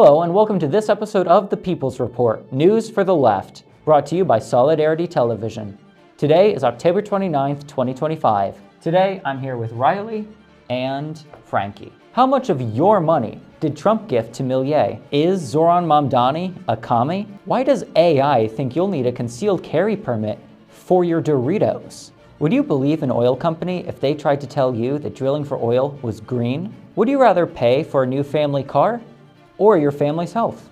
Hello and welcome to this episode of The People's Report, News for the Left, brought to you by Solidarity Television. Today is October 29th, 2025. Today I'm here with Riley and Frankie. How much of your money did Trump gift to Millet? Is Zohran Mamdani a commie? Why does AI think you'll need a concealed carry permit for your Doritos? Would you believe an oil company if they tried to tell you that drilling for oil was green? Would you rather pay for a new family car or your family's health?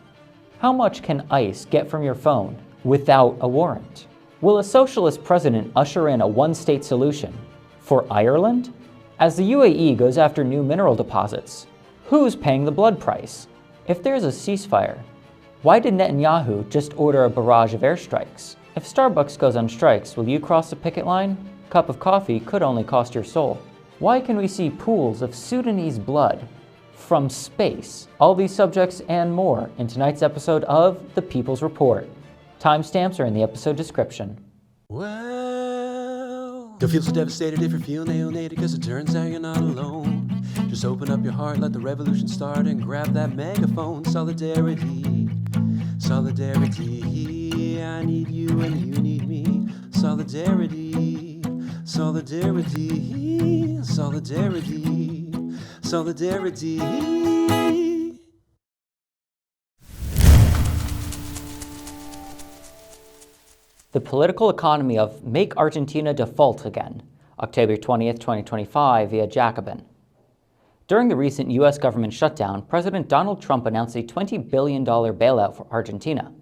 How much can ICE get from your phone without a warrant? Will a socialist president usher in a one-state solution for Ireland? As the UAE goes after new mineral deposits, who's paying the blood price? If there's a ceasefire, why did Netanyahu just order a barrage of airstrikes? If Starbucks goes on strikes, will you cross the picket line? A cup of coffee could only cost your soul. Why can we see pools of Sudanese blood from space? All these subjects and more in tonight's episode of The People's Report. Timestamps are in the episode description. Well, don't feel so devastated if you're feeling alienated, because it turns out you're not alone. Just open up your heart, let the revolution start, and grab that megaphone. Solidarity, solidarity, I need you and you need me. Solidarity, solidarity, solidarity, solidarity. The political economy of Make Argentina Default Again, October 20th, 2025 via Jacobin. During the recent U.S. government shutdown, President Donald Trump announced a $20 billion bailout for Argentina.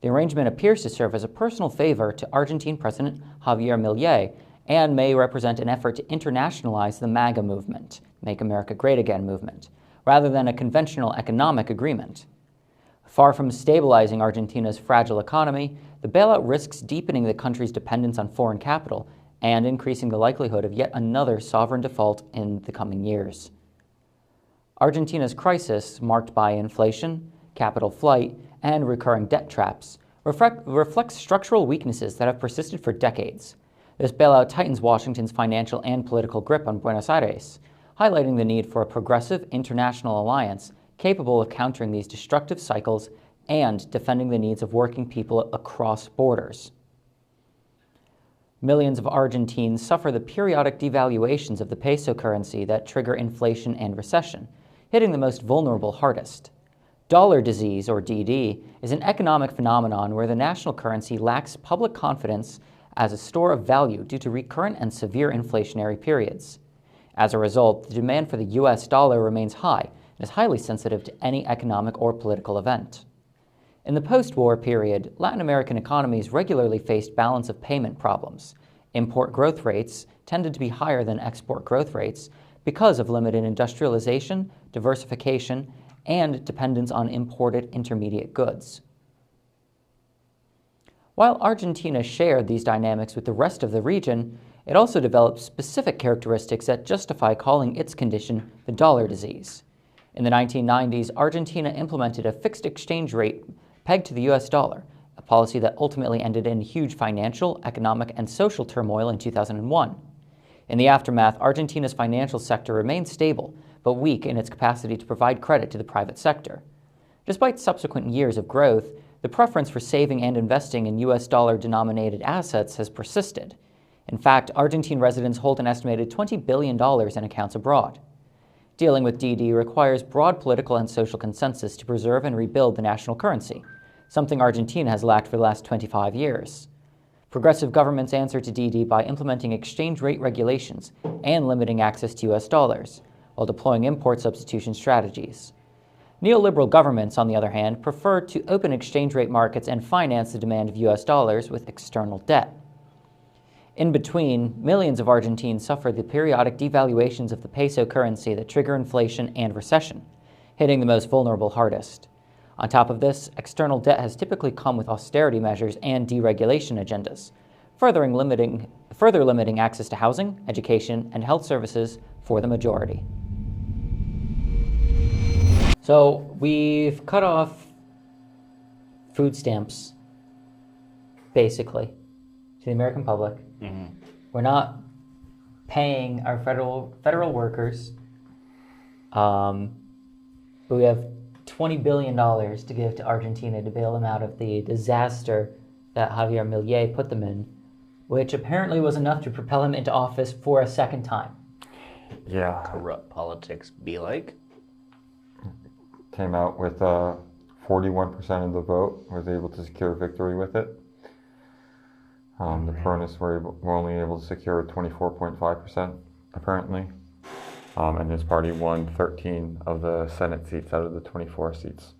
The arrangement appears to serve as a personal favor to Argentine President Javier Milei and may represent an effort to internationalize the MAGA movement, Make America Great Again movement, rather than a conventional economic agreement. Far from stabilizing Argentina's fragile economy, the bailout risks deepening the country's dependence on foreign capital and increasing the likelihood of yet another sovereign default in the coming years. Argentina's crisis, marked by inflation, capital flight, and recurring debt traps, reflects structural weaknesses that have persisted for decades. This bailout tightens Washington's financial and political grip on Buenos Aires, highlighting the need for a progressive international alliance capable of countering these destructive cycles and defending the needs of working people across borders. Millions of Argentines suffer the periodic devaluations of the peso currency that trigger inflation and recession, hitting the most vulnerable hardest. Dollar disease, or DD, is an economic phenomenon where the national currency lacks public confidence as a store of value due to recurrent and severe inflationary periods. As a result, the demand for the US dollar remains high and is highly sensitive to any economic or political event. In the post-war period, Latin American economies regularly faced balance of payment problems. Import growth rates tended to be higher than export growth rates because of limited industrialization, diversification, and dependence on imported intermediate goods. While Argentina shared these dynamics with the rest of the region, it also developed specific characteristics that justify calling its condition the dollar disease. In the 1990s, Argentina implemented a fixed exchange rate pegged to the US dollar, a policy that ultimately ended in huge financial, economic, and social turmoil in 2001. In the aftermath, Argentina's financial sector remained stable, but weak in its capacity to provide credit to the private sector. Despite subsequent years of growth, the preference for saving and investing in US dollar-denominated assets has persisted. In fact, Argentine residents hold an estimated $20 billion in accounts abroad. Dealing with DD requires broad political and social consensus to preserve and rebuild the national currency, something Argentina has lacked for the last 25 years. Progressive governments answer to DD by implementing exchange rate regulations and limiting access to US dollars, while deploying import substitution strategies. Neoliberal governments, on the other hand, prefer to open exchange rate markets and finance the demand of US dollars with external debt. In between, millions of Argentines suffer the periodic devaluations of the peso currency that trigger inflation and recession, hitting the most vulnerable hardest. On top of this, external debt has typically come with austerity measures and deregulation agendas, further limiting access to housing, education, and health services for the majority. So we've cut off food stamps, basically, to the American public. Mm-hmm. We're not paying our federal workers. But we have $20 billion to give to Argentina to bail them out of the disaster that Javier Milei put them in, which apparently was enough to propel him into office for a second time. Yeah. Corrupt politics be like. Came out with 41% of the vote, was able to secure victory with it. The Peronistas were only able to secure 24.5%, apparently. And his party won 13 of the Senate seats out of the 24 seats.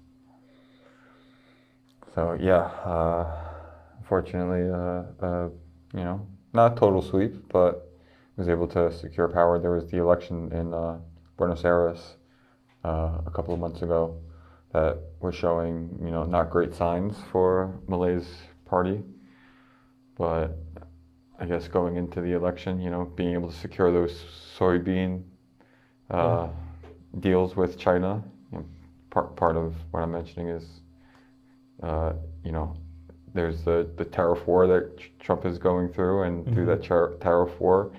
So yeah, unfortunately, not a total sweep, but was able to secure power. There was the election in Buenos Aires a couple of months ago that was showing, not great signs for Milei's party. But I guess going into the election, being able to secure those soybean deals with China, part of what I'm mentioning is, there's the tariff war that Trump is going through, and through that tariff war,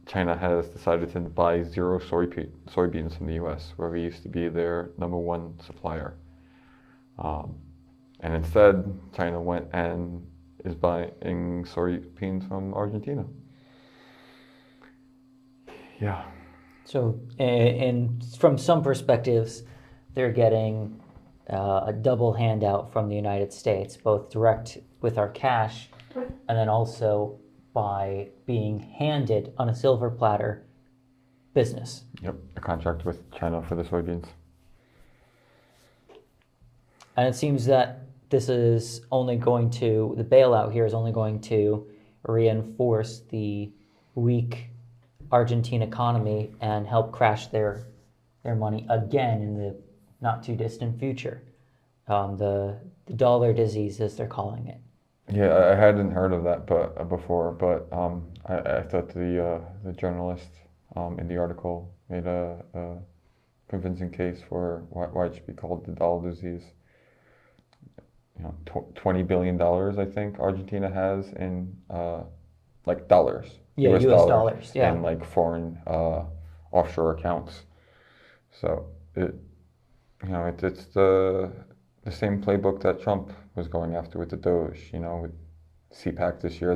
China has decided to buy zero soybeans from the U.S., where we used to be their #1 supplier. And instead, China went and is buying soybeans from Argentina. Yeah. So, and from some perspectives, they're getting a double handout from the United States, both direct with our cash, and then also by being handed on a silver platter business. Yep, a contract with China for the soybeans. And it seems that this is only going to, the bailout here is only going to reinforce the weak Argentine economy and help crash their money again in the not too distant future. The dollar disease, as they're calling it. Yeah, I hadn't heard of that before, but I thought the journalist in the article made a convincing case for why it should be called the dollar disease. $20 billion, I think Argentina has in dollars. Yeah, US dollars. Yeah, and foreign offshore accounts. So it's the same playbook that Trump was going after with the Doge. With CPAC this year,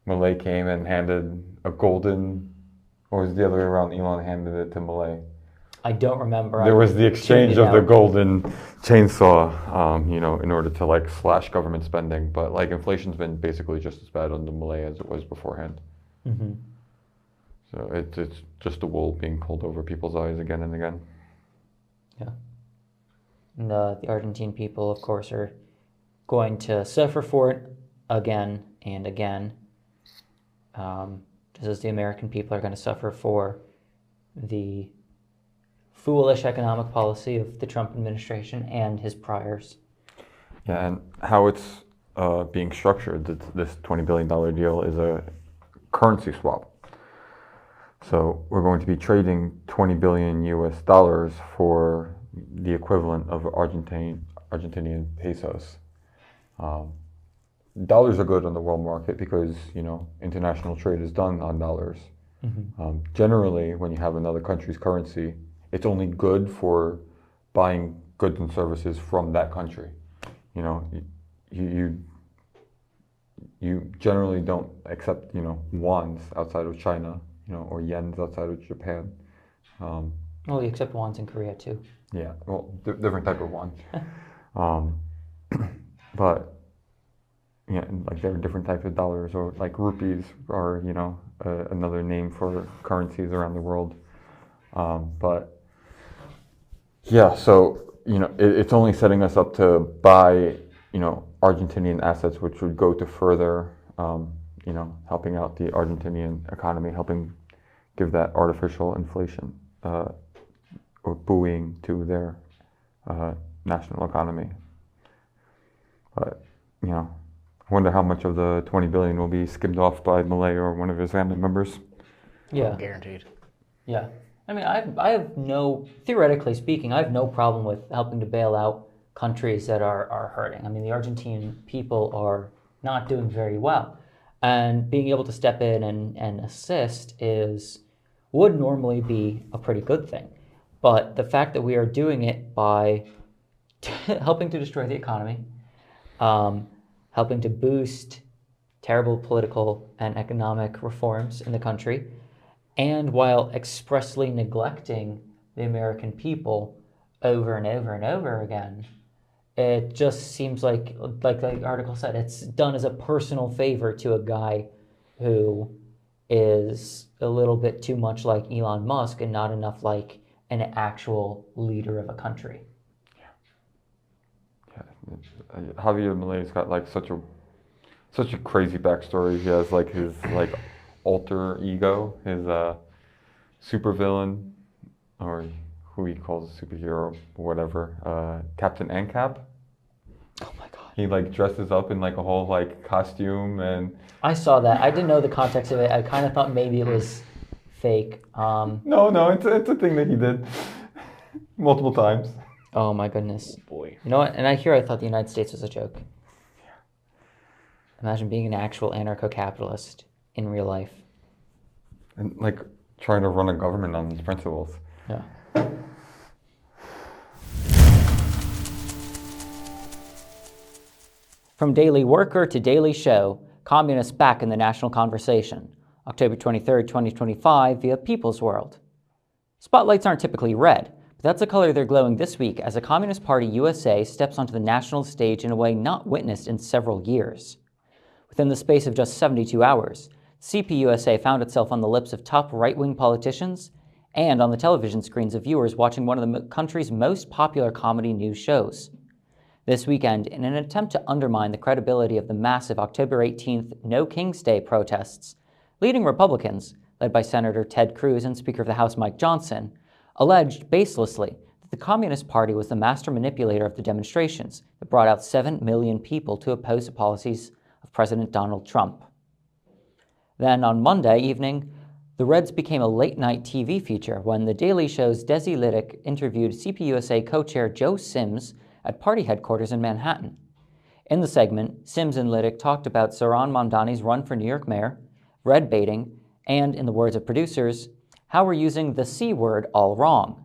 Milei came and handed a golden, or was it the other way around? Elon handed it to Milei. I don't remember. There was the exchange of the golden chainsaw, in order to slash government spending. But inflation's been basically just as bad under Milei as it was beforehand. Mm-hmm. So it's just the wool being pulled over people's eyes again and again. Yeah. And the Argentine people, of course, are going to suffer for it again and again. Just as the American people are going to suffer for the foolish economic policy of the Trump administration and his priors. Yeah, and how it's being structured, this $20 billion deal is a currency swap. So we're going to be trading $20 billion US dollars for the equivalent of Argentinian pesos. Dollars are good on the world market because, international trade is done on dollars. Mm-hmm. Generally, when you have another country's currency, it's only good for buying goods and services from that country. You generally don't accept, wons outside of China, or yens outside of Japan. Well, you accept wons in Korea too. Yeah, well, different type of won. But yeah, there are different types of dollars, or rupees are, another name for currencies around the world. But yeah, so, it's only setting us up to buy, Argentinian assets, which would go to further, helping out the Argentinian economy, helping give that artificial inflation, or buoying to their national economy. But, I wonder how much of the 20 billion will be skimmed off by Milei or one of his family members. Yeah. Guaranteed. Yeah. I mean, I have theoretically speaking, I have no problem with helping to bail out countries that are hurting. I mean, the Argentine people are not doing very well. And being able to step in and assist would normally be a pretty good thing. But the fact that we are doing it by helping to destroy the economy, helping to boost terrible political and economic reforms in the country, and while expressly neglecting the American people over and over and over again, it just seems like the article said, it's done as a personal favor to a guy who is a little bit too much like Elon Musk and not enough like an actual leader of a country. Yeah. Javier Milei's got like such a crazy backstory. He has like his like alter ego, his supervillain, or who he calls a superhero or whatever, Captain ANCAP. Oh my God. He like dresses up in like a whole like costume and... I saw that. I didn't know the context of it. I kind of thought maybe it was fake. No, it's a thing that he did multiple times. Oh my goodness. Oh boy. You know what? And I thought the United States was a joke. Imagine being an actual anarcho-capitalist in real life. And like trying to run a government on these principles. Yeah. From Daily Worker to Daily Show, communists back in the national conversation. October 23, 2025, via People's World. Spotlights aren't typically red, but that's the color they're glowing this week as the Communist Party USA steps onto the national stage in a way not witnessed in several years. Within the space of just 72 hours, CPUSA found itself on the lips of top right-wing politicians and on the television screens of viewers watching one of the country's most popular comedy news shows. This weekend, in an attempt to undermine the credibility of the massive October 18th No King's Day protests, leading Republicans, led by Senator Ted Cruz and Speaker of the House Mike Johnson, alleged baselessly that the Communist Party was the master manipulator of the demonstrations that brought out 7 million people to oppose the policies of President Donald Trump. Then, on Monday evening, the Reds became a late-night TV feature when The Daily Show's Desi Lydic interviewed CPUSA co-chair Joe Sims at party headquarters in Manhattan. In the segment, Sims and Lydic talked about Zohran Mamdani's run for New York mayor, red baiting, and, in the words of producers, how we're using the C word all wrong.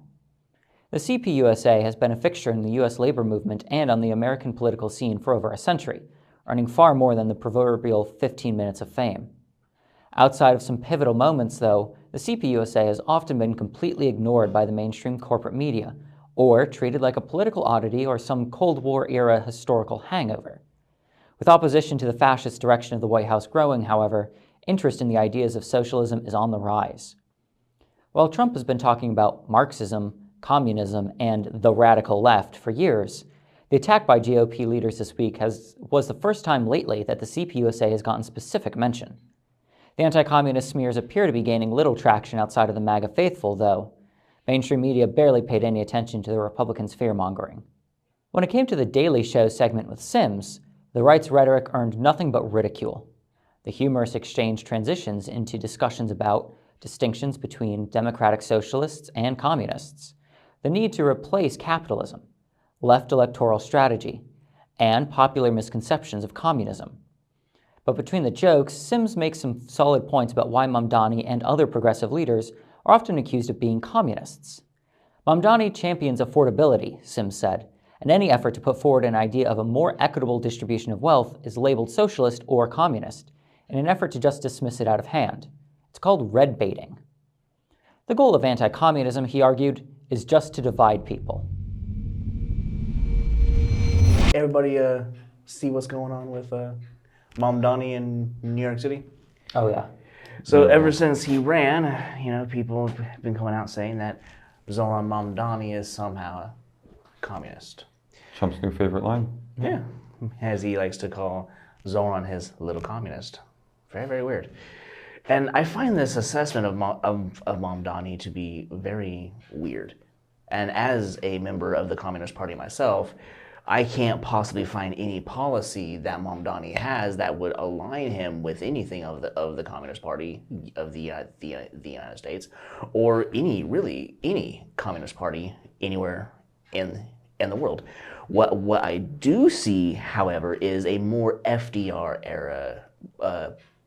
The CPUSA has been a fixture in the U.S. labor movement and on the American political scene for over a century, earning far more than the proverbial 15 minutes of fame. Outside of some pivotal moments, though, the CPUSA has often been completely ignored by the mainstream corporate media, or treated like a political oddity or some Cold War-era historical hangover. With opposition to the fascist direction of the White House growing, however, interest in the ideas of socialism is on the rise. While Trump has been talking about Marxism, communism, and the radical left for years, the attack by GOP leaders this week was the first time lately that the CPUSA has gotten specific mention. The anti-communist smears appear to be gaining little traction outside of the MAGA faithful, though. Mainstream media barely paid any attention to the Republicans' fear-mongering. When it came to the Daily Show segment with Sims, the right's rhetoric earned nothing but ridicule. The humorous exchange transitions into discussions about distinctions between democratic socialists and communists, the need to replace capitalism, left electoral strategy, and popular misconceptions of communism. But between the jokes, Sims makes some solid points about why Mamdani and other progressive leaders are often accused of being communists. Mamdani champions affordability, Sims said, and any effort to put forward an idea of a more equitable distribution of wealth is labeled socialist or communist, in an effort to just dismiss it out of hand. It's called red baiting. The goal of anti-communism, he argued, is just to divide people. Everybody see what's going on with Mamdani in New York City? Oh, yeah. So ever since he ran, people have been coming out saying that Zohran Mamdani is somehow a communist. Trump's new favorite line. Yeah, as he likes to call Zohran his little communist. Very, very weird. And I find this assessment of Mamdani to be very weird. And as a member of the Communist Party myself, I can't possibly find any policy that Mamdani has that would align him with anything of the Communist Party of the United States, or any Communist Party anywhere in the world. What I do see, however, is a more FDR era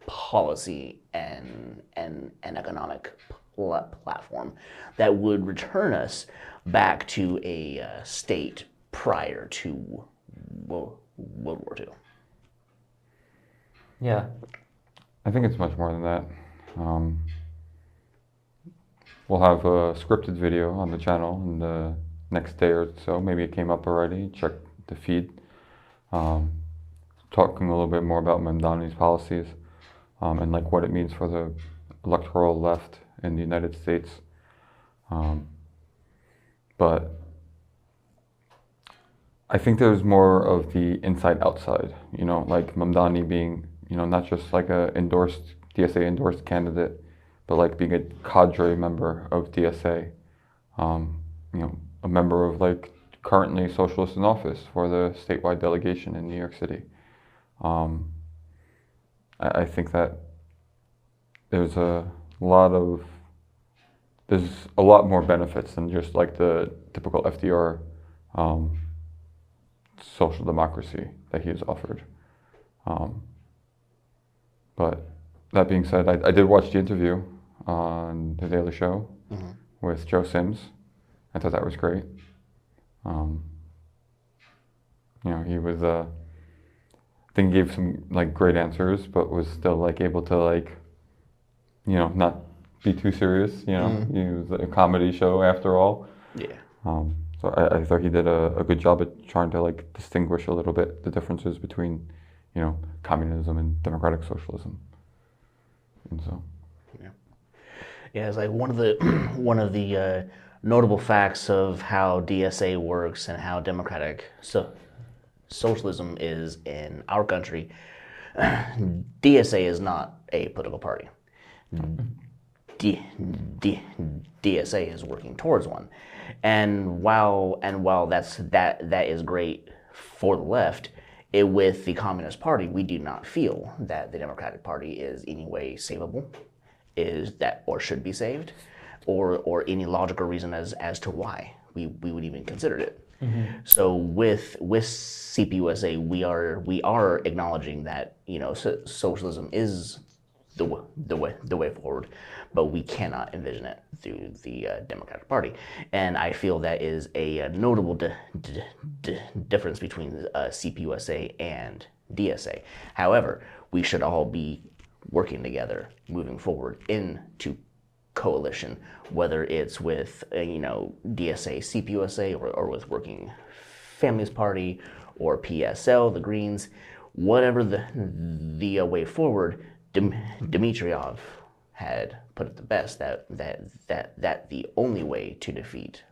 policy and economic platform that would return us back to a state prior to World War II. Yeah. I think it's much more than that. We'll have a scripted video on the channel in the next day or so. Maybe it came up already. Check the feed. Talking a little bit more about Mamdani's policies and like what it means for the electoral left in the United States. But I think there's more of the inside-outside, you know, like Mamdani being, you know, not just like a DSA endorsed candidate, but like being a cadre member of DSA, you know, a member of like currently socialists in office for the statewide delegation in New York City. I think that there's a lot more benefits than just like the typical FDR social democracy that he has offered. But that being said, I did watch the interview on The Daily Show with Joe Sims. I thought that was great. You know, he was, I think he gave some like great answers, but was still like able to like, you know, not be too serious, you know. He was a comedy show after all. Yeah. So I thought he did a good job at trying to like distinguish a little bit the differences between, you know, communism and democratic socialism. And so. Yeah, it's like one of the notable facts of how DSA works and how democratic socialism is in our country. DSA is not a political party. DSA is working towards one, and while that is great for the left, with the Communist Party, we do not feel that the Democratic Party is any way savable, or should be saved, or any logical reason as to why we would even consider it. So with CPUSA, we are acknowledging that, you know, socialism is the way forward, but we cannot envision it through the Democratic Party, and I feel that is a notable difference between CPUSA and DSA. However, we should all be working together, moving forward into coalition, whether it's with you know, DSA, CPUSA, or with Working Families Party or PSL, the Greens, whatever the way forward. Dmitriev had put it the best that the only way to defeat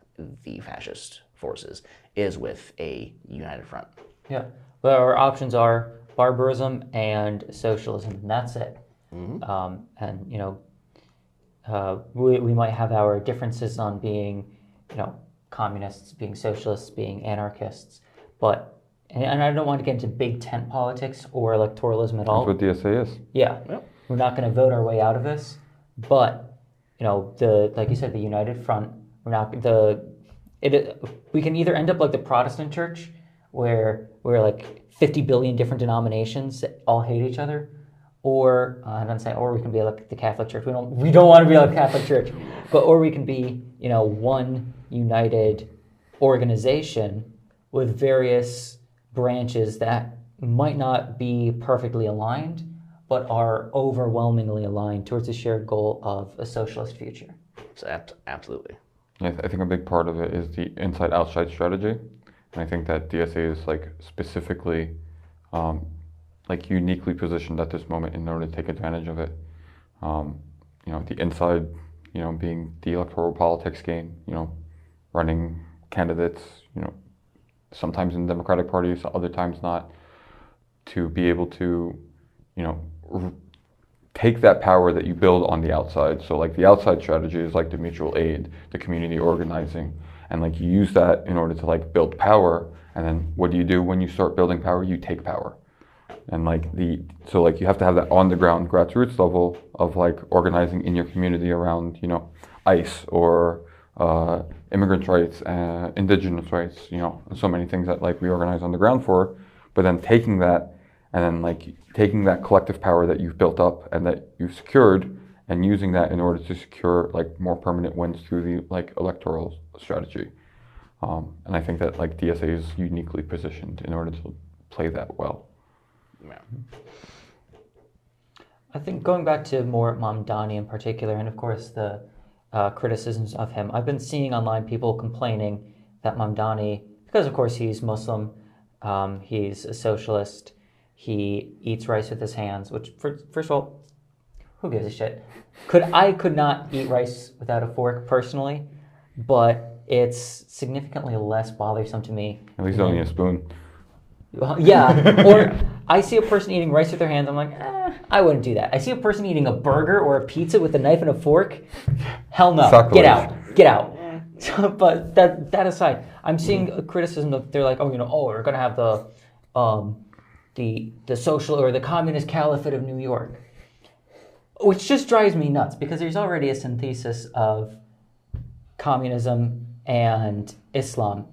the fascist forces is with a united front. Yeah, but our options are barbarism and socialism, and that's it. And you know, we might have our differences on being, you know, communists, being socialists, being anarchists, but and I don't want to get into big tent politics or electoralism at all. That's what DSA is. Yeah, we're not going to vote our way out of this, but you know, like you said, the united front. We're not we can either end up like the Protestant church, where we're like 50 billion different denominations that all hate each other, or or we can be like the Catholic Church. We don't want to be like the Catholic Church, or we can be, you know, one united organization with various branches that might not be perfectly aligned, but are overwhelmingly aligned towards a shared goal of a socialist future. So absolutely. Yeah, I think a big part of it is the inside-outside strategy, and I think that DSA is like specifically, like uniquely positioned at this moment in order to take advantage of it. You know, the inside, you know, being the electoral politics game, you know, running candidates, you know, sometimes in Democratic parties, other times not, to be able to, you know, take that power that you build on the outside. So like the outside strategy is like the mutual aid, the community organizing, and like you use that in order to like build power. And then what do you do when you start building power? You take power. And like so like you have to have that on the ground grassroots level of like organizing in your community around, you know, ICE or immigrant rights, indigenous rights, you know, so many things that like we organize on the ground for, but then taking that collective power that you've built up and that you've secured and using that in order to secure like more permanent wins through the like electoral strategy. And I think that like DSA is uniquely positioned in order to play that well. Yeah. I think going back to more Mamdani in particular, and of course the criticisms of him, I've been seeing online people complaining that Mamdani, because of course he's Muslim, he's a socialist, he eats rice with his hands, which first of all, who gives a shit? I could not eat rice without a fork personally, but it's significantly less bothersome to me. At least only a spoon. Well, yeah, or I see a person eating rice with their hands, I'm like, I wouldn't do that. I see a person eating a burger or a pizza with a knife and a fork, hell no, Sacrilege. get out. But that aside, I'm seeing a criticism of, they're like, we're gonna have the social or the communist caliphate of New York, which just drives me nuts because there's already a synthesis of communism and Islam,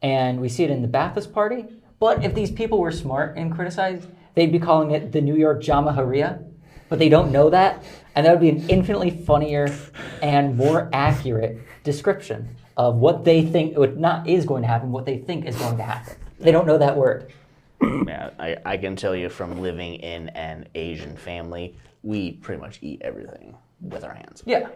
and we see it in the Ba'athist Party. But if these people were smart and criticized, they'd be calling it the New York Jamahariya, but they don't know that, and that would be an infinitely funnier and more accurate description of what they think is going to happen, what they think is going to happen. They don't know that word. Yeah, I can tell you from living in an Asian family, we pretty much eat everything with our hands. Yeah.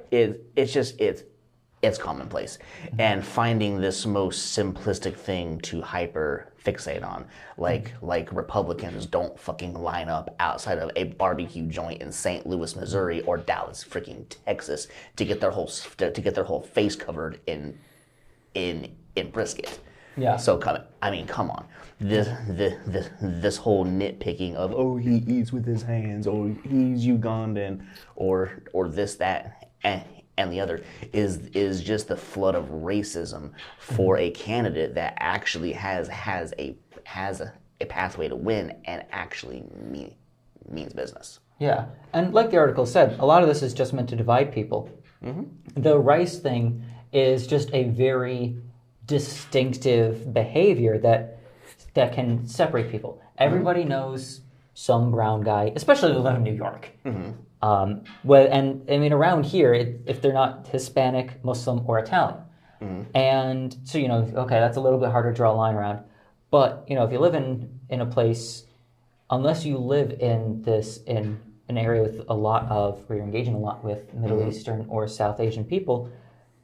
It's commonplace. And finding this most simplistic thing to hyper fixate on, like Republicans don't fucking line up outside of a barbecue joint in St. Louis, Missouri, or Dallas, freaking Texas, to get their whole face covered in brisket. Yeah. So come on. This whole nitpicking of he eats with his hands, or he's Ugandan, or this, that, and the other is just the flood of racism for a candidate that actually has a pathway to win and actually means business. Yeah, and like the article said, a lot of this is just meant to divide people. Mm-hmm. The rice thing is just a very distinctive behavior that can separate people. Everybody knows some brown guy, especially if they live in New York. Mm-hmm. Around here, if they're not Hispanic, Muslim, or Italian. Mm-hmm. And so, okay, that's a little bit harder to draw a line around. But, if you live in a place, unless you live in an area with where you're engaging a lot with Middle mm-hmm. Eastern or South Asian people,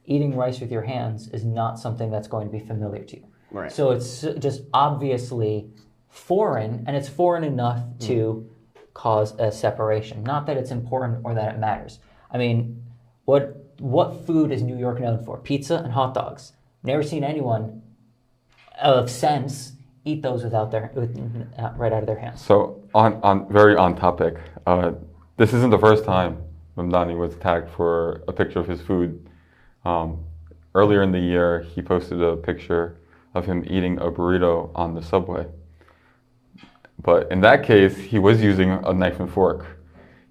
eating rice with your hands is not something that's going to be familiar to you. Right. So it's just obviously foreign, and it's foreign enough to cause a separation. Not that it's important or that it matters. I mean, what food is New York known for? Pizza and hot dogs. Never seen anyone of sense eat those right out of their hands. So on topic, this isn't the first time Mamdani was tagged for a picture of his food. Earlier in the year, he posted a picture of him eating a burrito on the subway. But in that case, he was using a knife and fork,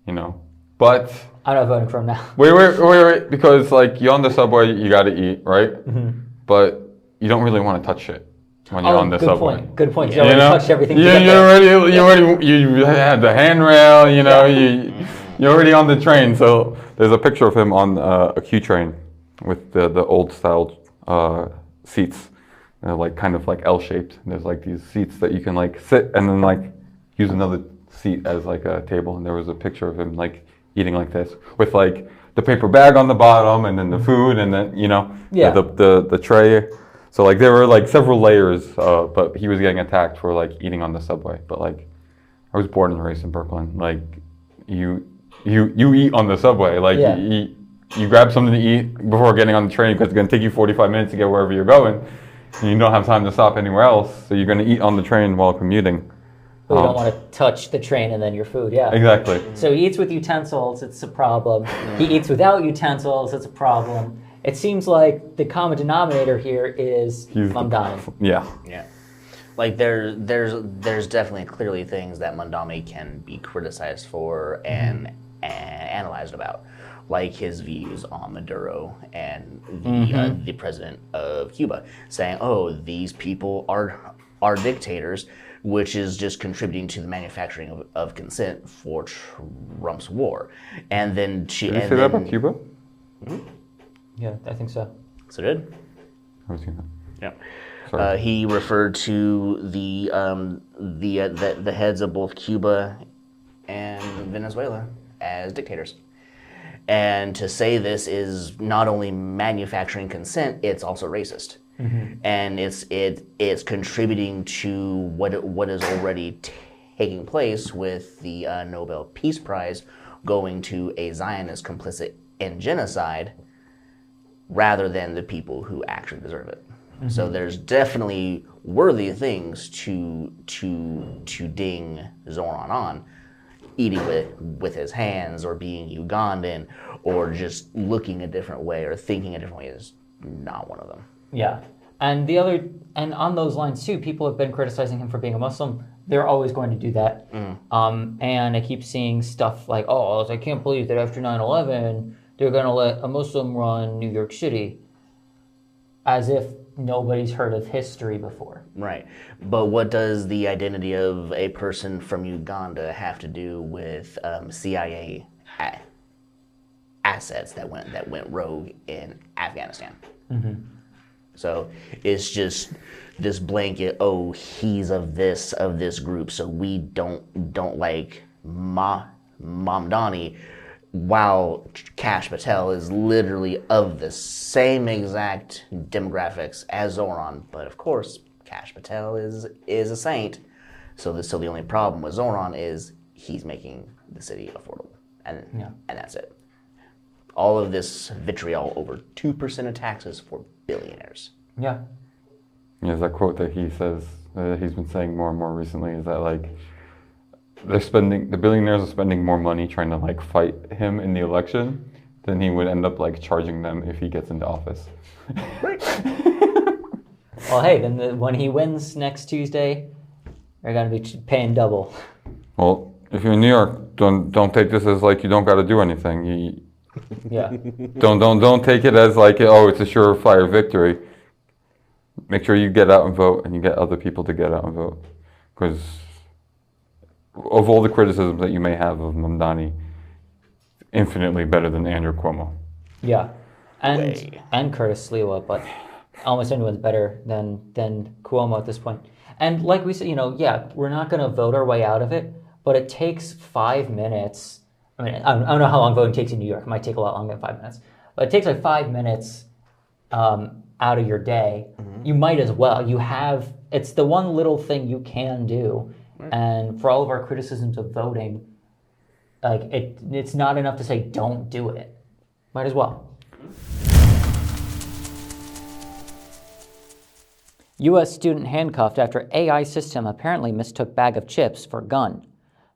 But I'm not voting for him now. Wait, because you're on the subway, you got to eat, right? Mm-hmm. But you don't really want to touch it when you're on the subway. Good point. You already touched everything. You had the handrail. You're already on the train. So there's a picture of him on a Q train with the old style seats. Kind of L-shaped. There's these seats that you can sit and then use another seat as a table. And there was a picture of him eating like this with the paper bag on the bottom and then the food and then the tray. So there were several layers. But he was getting attacked for eating on the subway. But I was born and raised in Brooklyn. You eat on the subway. You grab something to eat before getting on the train because it's going to take you 45 minutes to get wherever you're going. You don't have time to stop anywhere else, so you're going to eat on the train while commuting. But you don't want to touch the train and then your food, yeah. Exactly. So he eats with utensils, it's a problem. He eats without utensils, it's a problem. It seems like the common denominator here is Mamdani. Yeah. Yeah. There's definitely clearly things that Mamdani can be criticized for and analyzed about. Like his views on Maduro and the president of Cuba, saying, "Oh, these people are dictators which is just contributing to the manufacturing of consent for Trump's war. And then she... Did you say that about Cuba? Yeah, I think so. So did? I haven't seen that. Yeah. He referred to the heads of both Cuba and Venezuela as dictators. And to say this is not only manufacturing consent, it's also racist. And it's contributing to what is already taking place with the Nobel Peace Prize going to a Zionist complicit in genocide rather than the people who actually deserve it. So there's definitely worthy things to ding Zohran on. Eating with his hands, or being Ugandan, or just looking a different way, or thinking a different way is not one of them. Yeah. And on those lines too, people have been criticizing him for being a Muslim. They're always going to do that. And I keep seeing stuff like, oh, I can't believe that after 9/11, they're going to let a Muslim run New York City. As if nobody's heard of history before. Right. But what does the identity of a person from Uganda have to do with CIA assets that went rogue in Afghanistan? So it's just this blanket, oh, he's of this group, so we don't like Mamdani, while Kash Patel is literally of the same exact demographics as Zohran. But of course, Kash Patel is a saint. So the only problem with Zohran is he's making the city affordable. And that's it. All of this vitriol over 2% of taxes for billionaires. Yeah. There's that quote that he says, he's been saying more and more recently, is that like, the billionaires are spending more money trying to like fight him in the election than he would end up like charging them if he gets into office. Right. Well, hey, then when he wins next Tuesday, they're going to be paying double. Well, if you're in New York, don't take this as like you don't got to do anything. Yeah. Don't take it as like, oh, it's a surefire victory. Make sure you get out and vote, and you get other people to get out and vote, because of all the criticisms that you may have of Mamdani, infinitely better than Andrew Cuomo. Yeah, and Curtis Sliwa, but almost anyone's better than Cuomo at this point. And like we said, we're not going to vote our way out of it, but it takes 5 minutes. I mean, I don't know how long voting takes in New York. It might take a lot longer than 5 minutes, but it takes like 5 minutes out of your day. You might as well. It's the one little thing you can do. And for all of our criticisms of voting, like it's not enough to say don't do it. Might as well. U.S. student handcuffed after AI system apparently mistook bag of chips for gun.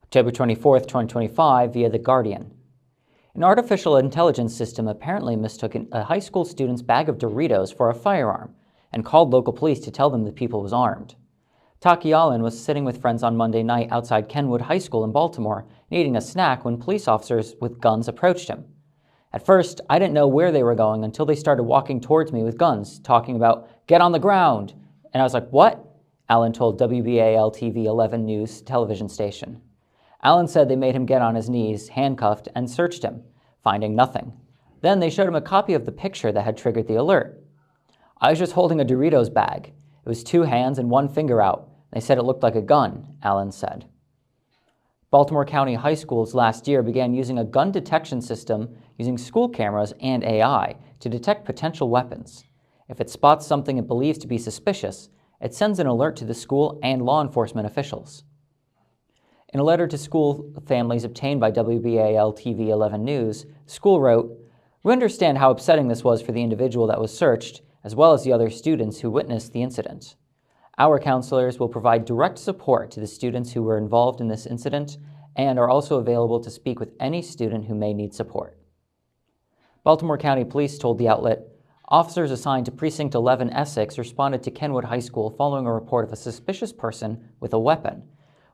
October 24th, 2025, via The Guardian. An artificial intelligence system apparently mistook a high school student's bag of Doritos for a firearm and called local police to tell them the people was armed. Taki Allen was sitting with friends on Monday night outside Kenwood High School in Baltimore and eating a snack when police officers with guns approached him. At first, I didn't know where they were going until they started walking towards me with guns, talking about, "Get on the ground!" And I was like, "What?" Allen told WBAL-TV 11 News television station. Allen said they made him get on his knees, handcuffed, and searched him, finding nothing. Then they showed him a copy of the picture that had triggered the alert. "I was just holding a Doritos bag. It was 2 hands and 1 finger out. They said it looked like a gun," Allen said. Baltimore County high schools last year began using a gun detection system using school cameras and AI to detect potential weapons. If it spots something it believes to be suspicious, it sends an alert to the school and law enforcement officials. In a letter to school families obtained by WBAL-TV 11 News, the school wrote, "We understand how upsetting this was for the individual that was searched, as well as the other students who witnessed the incident. Our counselors will provide direct support to the students who were involved in this incident and are also available to speak with any student who may need support." Baltimore County Police told the outlet, "Officers assigned to Precinct 11 Essex responded to Kenwood High School following a report of a suspicious person with a weapon.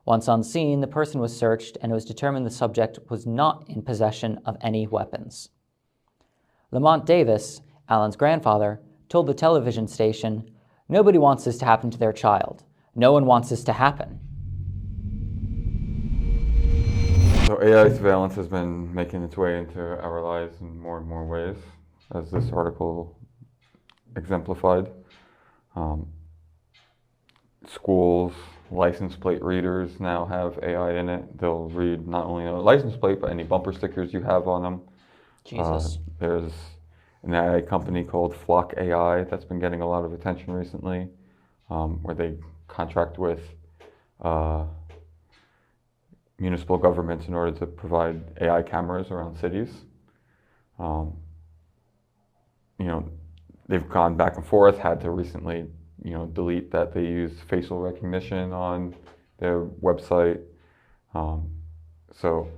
Once on scene, the person was searched and it was determined the subject was not in possession of any weapons." Lamont Davis, Allen's grandfather, told the television station, "Nobody wants this to happen to their child. No one wants this to happen. So AI surveillance has been making its way into our lives in more and more ways, as this article exemplified. Schools, license plate readers now have AI in it. They'll read not only a license plate, but any bumper stickers you have on them. Jesus. There's an AI company called Flock AI that's been getting a lot of attention recently, where they contract with municipal governments in order to provide AI cameras around cities. They've gone back and forth, had to recently, delete that they use facial recognition on their website. So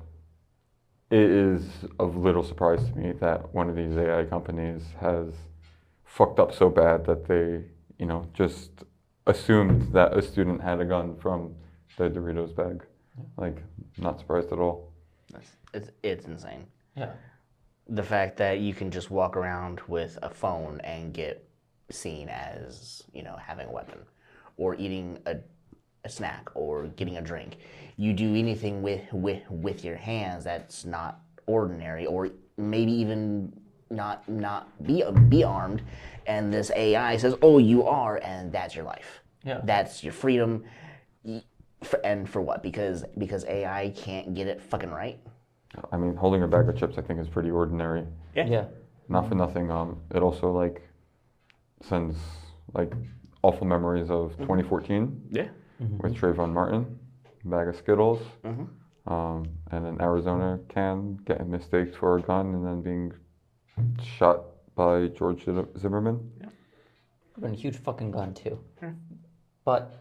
it is of little surprise to me that one of these AI companies has fucked up so bad that they, just assumed that a student had a gun from the Doritos bag. Like, not surprised at all. It's insane. Yeah. The fact that you can just walk around with a phone and get seen as, having a weapon, or eating a snack, or getting a drink. You do anything with your hands that's not ordinary, or maybe even not be armed, and this AI says, "Oh, you are," and that's your life. Yeah. That's your freedom. And for what? Because AI can't get it fucking right. I mean, holding a bag of chips, I think, is pretty ordinary. Yeah. Not for nothing. It also sends awful memories of 2014. Yeah. With Trayvon Martin, a bag of Skittles, and an Arizona can getting mistaked for a gun and then being shot by George Zimmerman. Yeah. Been a huge fucking gun too. But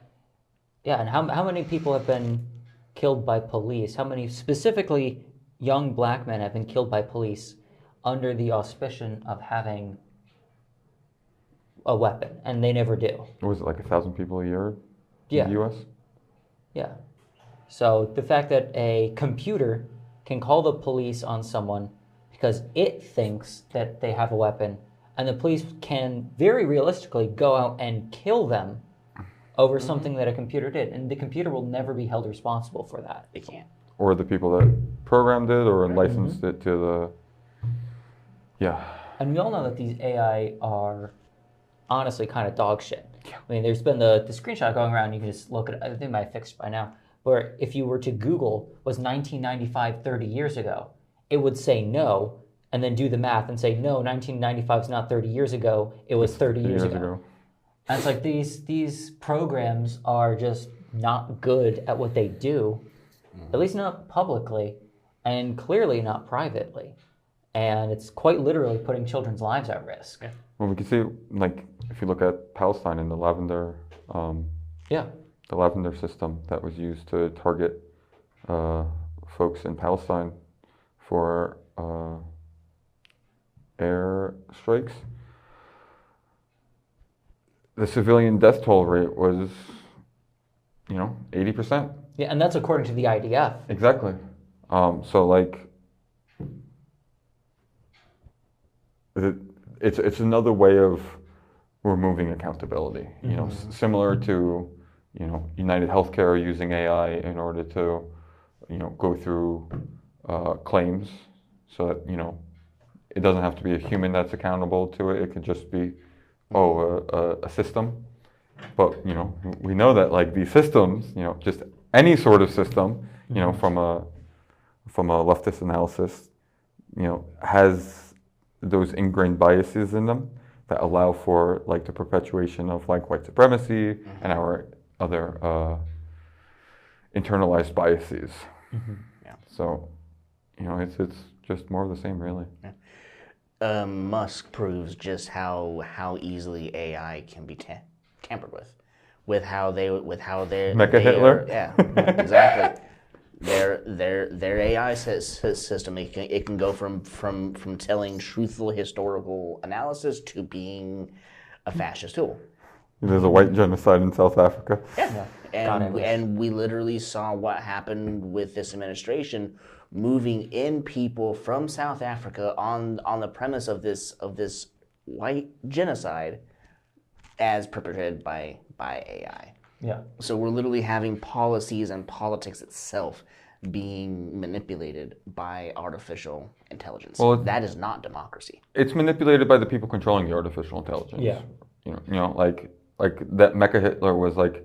yeah, and how many people have been killed by police? How many specifically young black men have been killed by police under the auspicion of having a weapon, and they never do? Was it 1,000 people a year Yeah. in the U.S.? Yeah. So the fact that a computer can call the police on someone because it thinks that they have a weapon, and the police can very realistically go out and kill them over something that a computer did, and the computer will never be held responsible for that. It can't. Or the people that programmed it or licensed it to the... Yeah. And we all know that these AI are honestly kind of dog shit. Yeah. I mean, there's been the screenshot going around, you can just look at it, I think it might have fixed by now, where if you were to Google, was 1995 30 years ago, it would say no, and then do the math and say, no, 1995 is not 30 years ago, it was 30 years ago. And it's like these programs are just not good at what they do, at least not publicly, and clearly not privately. And it's quite literally putting children's lives at risk. Yeah. Well, we can see, if you look at Palestine and the lavender, the lavender system that was used to target folks in Palestine for air strikes. The civilian death toll rate was, 80%. Yeah, and that's according to the IDF. Exactly. It's another way of removing accountability. Similar to, United Healthcare using AI in order to, go through claims, so that it doesn't have to be a human that's accountable to it. It could just be a system. But we know that these systems, just any sort of system, from a leftist analysis, has those ingrained biases in them that allow for the perpetuation of white supremacy and our other internalized biases. Yeah. So, it's just more of the same, really. Yeah. Musk proves just how easily AI can be tampered with how Mecha Hitler. Yeah, exactly. Their AI system, it can go from telling truthful historical analysis to being a fascist tool. There's a white genocide in South Africa. Yeah. And we literally saw what happened with this administration moving in people from South Africa on the premise of this white genocide as perpetrated by AI. Yeah. So we're literally having policies and politics itself being manipulated by artificial intelligence. Well, that is not democracy. It's manipulated by the people controlling the artificial intelligence. Yeah. Like that Mecha Hitler was like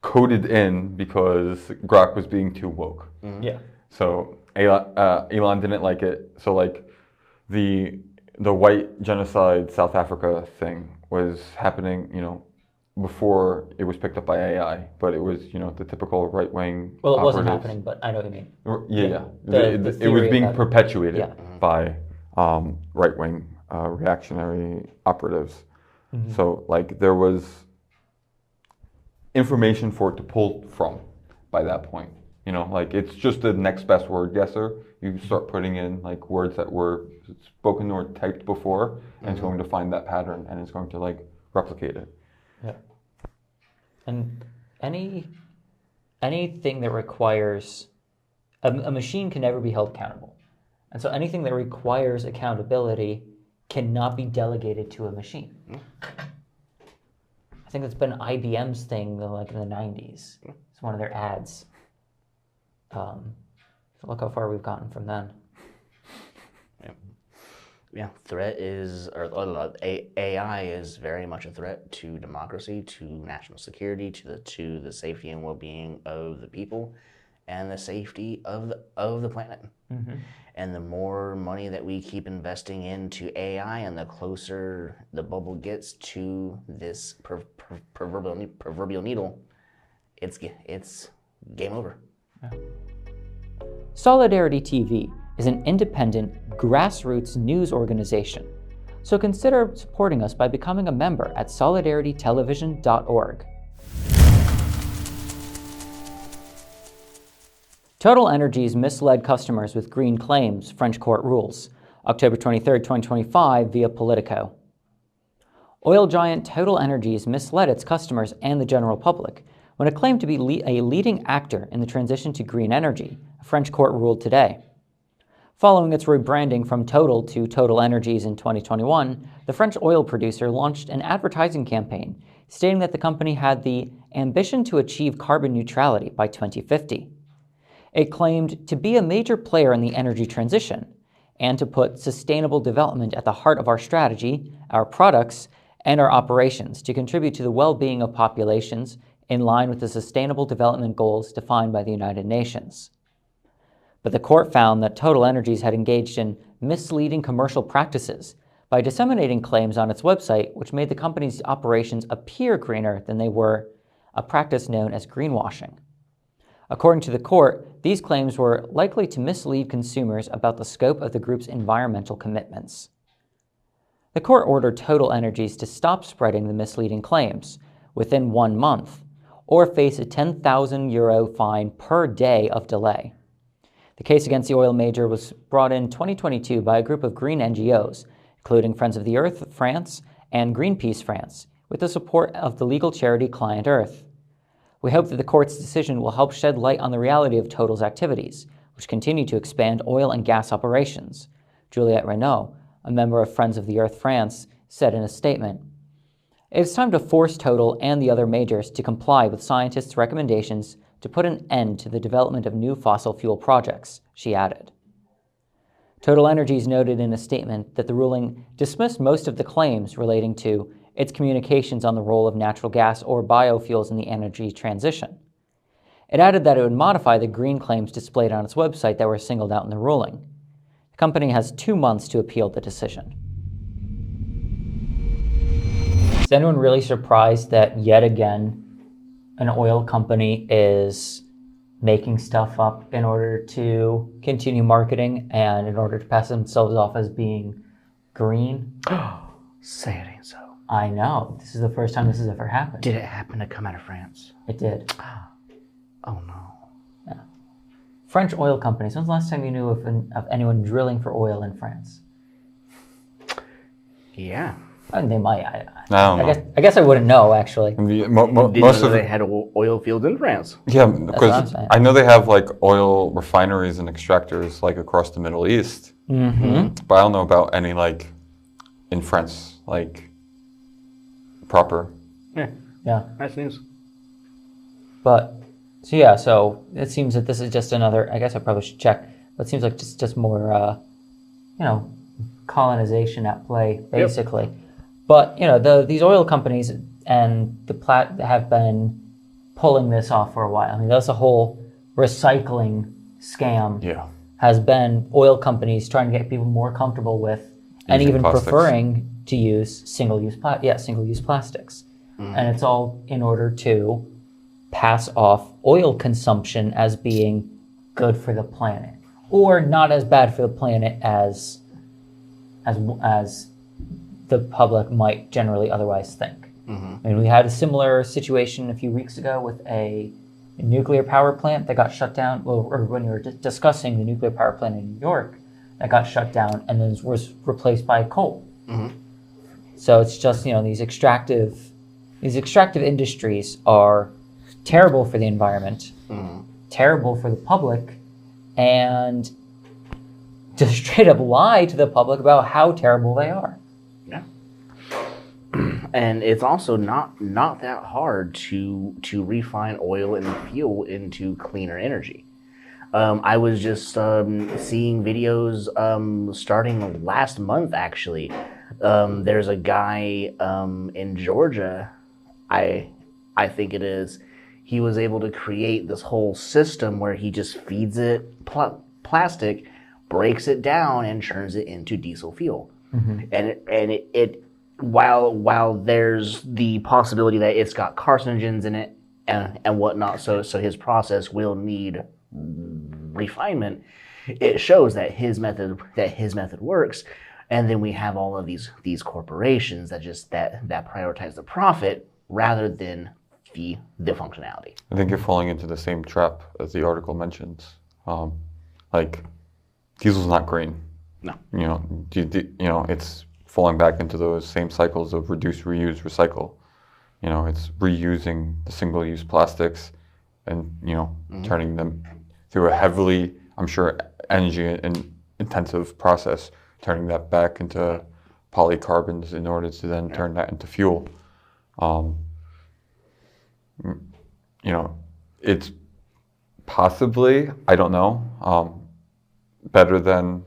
coded in because Grok was being too woke. Mm-hmm. Yeah. So Elon didn't like it. So like the white genocide South Africa thing was happening, before it was picked up by AI, but it was, the typical right-wing Well, it wasn't operatives. happening, but I know what you mean. Yeah. The It was theory being about it. perpetuated Yeah. by right-wing reactionary operatives. Mm-hmm. So like there was information for it to pull from by that point. Like it's just the next best word guesser. You start putting in like words that were spoken or typed before, and it's going to find that pattern and it's going to like replicate it. Yeah. And anything that requires a machine can never be held accountable. And so anything that requires accountability cannot be delegated to a machine. I think that's been IBM's thing like in the 90s. It's one of their ads. So look how far we've gotten from then. Yeah, threat is, or AI is very much a threat to democracy, to national security, to the safety and well-being of the people, and the safety of the planet. Mm-hmm. And the more money that we keep investing into AI, and the closer the bubble gets to this proverbial needle, it's game over. Yeah. Solidarity TV is an independent, grassroots news organization. So consider supporting us by becoming a member at solidaritytelevision.org. TotalEnergies misled customers with green claims, French court rules. October 23, 2025, via Politico. Oil giant TotalEnergies misled its customers and the general public when it claimed to be a leading actor in the transition to green energy, a French court ruled today. Following its rebranding from Total to TotalEnergies in 2021, the French oil producer launched an advertising campaign stating that the company had the ambition to achieve carbon neutrality by 2050. It claimed to be a major player in the energy transition and to put sustainable development at the heart of our strategy, our products, and our operations to contribute to the well-being of populations in line with the Sustainable Development Goals defined by the United Nations. But the court found that TotalEnergies had engaged in misleading commercial practices by disseminating claims on its website which made the company's operations appear greener than they were, a practice known as greenwashing. According to the court, these claims were likely to mislead consumers about the scope of the group's environmental commitments. The court ordered TotalEnergies to stop spreading the misleading claims within 1 month or face a €10,000 fine per day of delay. The case against the oil major was brought in 2022 by a group of green NGOs, including Friends of the Earth France and Greenpeace France, with the support of the legal charity Client Earth. We hope that the court's decision will help shed light on the reality of Total's activities, which continue to expand oil and gas operations, Juliette Renaud, a member of Friends of the Earth France, said in a statement. It is time to force Total and the other majors to comply with scientists' recommendations to put an end to the development of new fossil fuel projects, she added. TotalEnergies noted in a statement that the ruling dismissed most of the claims relating to its communications on the role of natural gas or biofuels in the energy transition. It added that it would modify the green claims displayed on its website that were singled out in the ruling. The company has 2 months to appeal the decision. Is anyone really surprised that yet again an oil company is making stuff up in order to continue marketing and in order to pass themselves off as being green? Say it ain't so. I know. This is the first time this has ever happened. Did it happen to come out of France? It did. Oh no. Yeah. French oil companies. When's the last time you knew of anyone drilling for oil in France? Yeah. I mean, they might. I don't know. I guess I wouldn't know, actually. Didn't Most know of they had oil fields in France. Yeah, what I'm because saying. I know they have like oil refineries and extractors like across the Middle East, Mm-hmm. but I don't know about any like in France, like proper. Yeah. Yeah. Nice news. But So yeah, so it seems that this is just another. I guess I probably should check, but it seems like just more, colonization at play, basically. But these oil companies and have been pulling this off for a while. I mean, that's a whole recycling scam. Yeah. Has been oil companies trying to get people more comfortable with, and Using even plastics. preferring to use single-use plastics, and it's all in order to pass off oil consumption as being good for the planet, or not as bad for the planet as the public might generally otherwise think. I mean, we had a similar situation a few weeks ago with a nuclear power plant that got shut down, or when we were discussing the nuclear power plant in New York that got shut down and then was replaced by coal. So it's just, these extractive industries are terrible for the environment, terrible for the public, and just straight up lie to the public about how terrible they are. Yeah. And it's also not that hard to refine oil and fuel into cleaner energy. I was just seeing videos starting last month, actually. There's a guy in Georgia, I think it is. He was able to create this whole system where he just feeds it plastic, breaks it down, and turns it into diesel fuel. And it while there's the possibility that it's got carcinogens in it and whatnot, so his process will need refinement. It shows that his method works, and then we have all of these corporations that prioritize the profit rather than the functionality. I think you're falling into the same trap as the article mentions. Like, diesel's not green. No. It's falling back into those same cycles of reduce, reuse, recycle. It's reusing the single-use plastics and, turning them through a heavily, I'm sure, energy-intensive process, turning that back into polycarbons in order to then turn that into fuel. It's possibly, I don't know, better than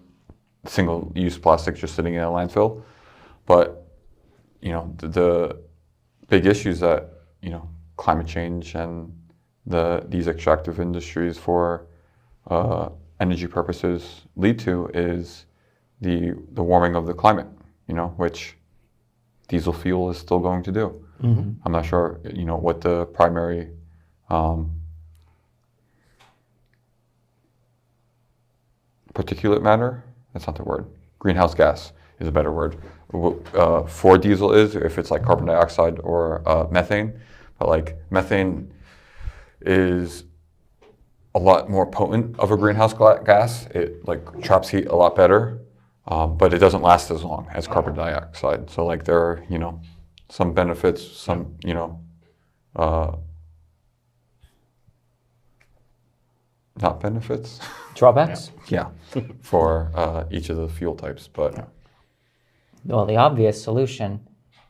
single-use plastics just sitting in a landfill. But, the big issues that, climate change and these extractive industries for energy purposes lead to is the warming of the climate, which diesel fuel is still going to do. I'm not sure, what the primary particulate matter, that's not the word, greenhouse gas is a better word, for diesel is, if it's like carbon dioxide or methane. But like methane is a lot more potent of a greenhouse gas. It like traps heat a lot better, but it doesn't last as long as carbon dioxide. So like there are, some benefits, some, not benefits. Drawbacks? Yeah, for each of the fuel types, but. Well, the obvious solution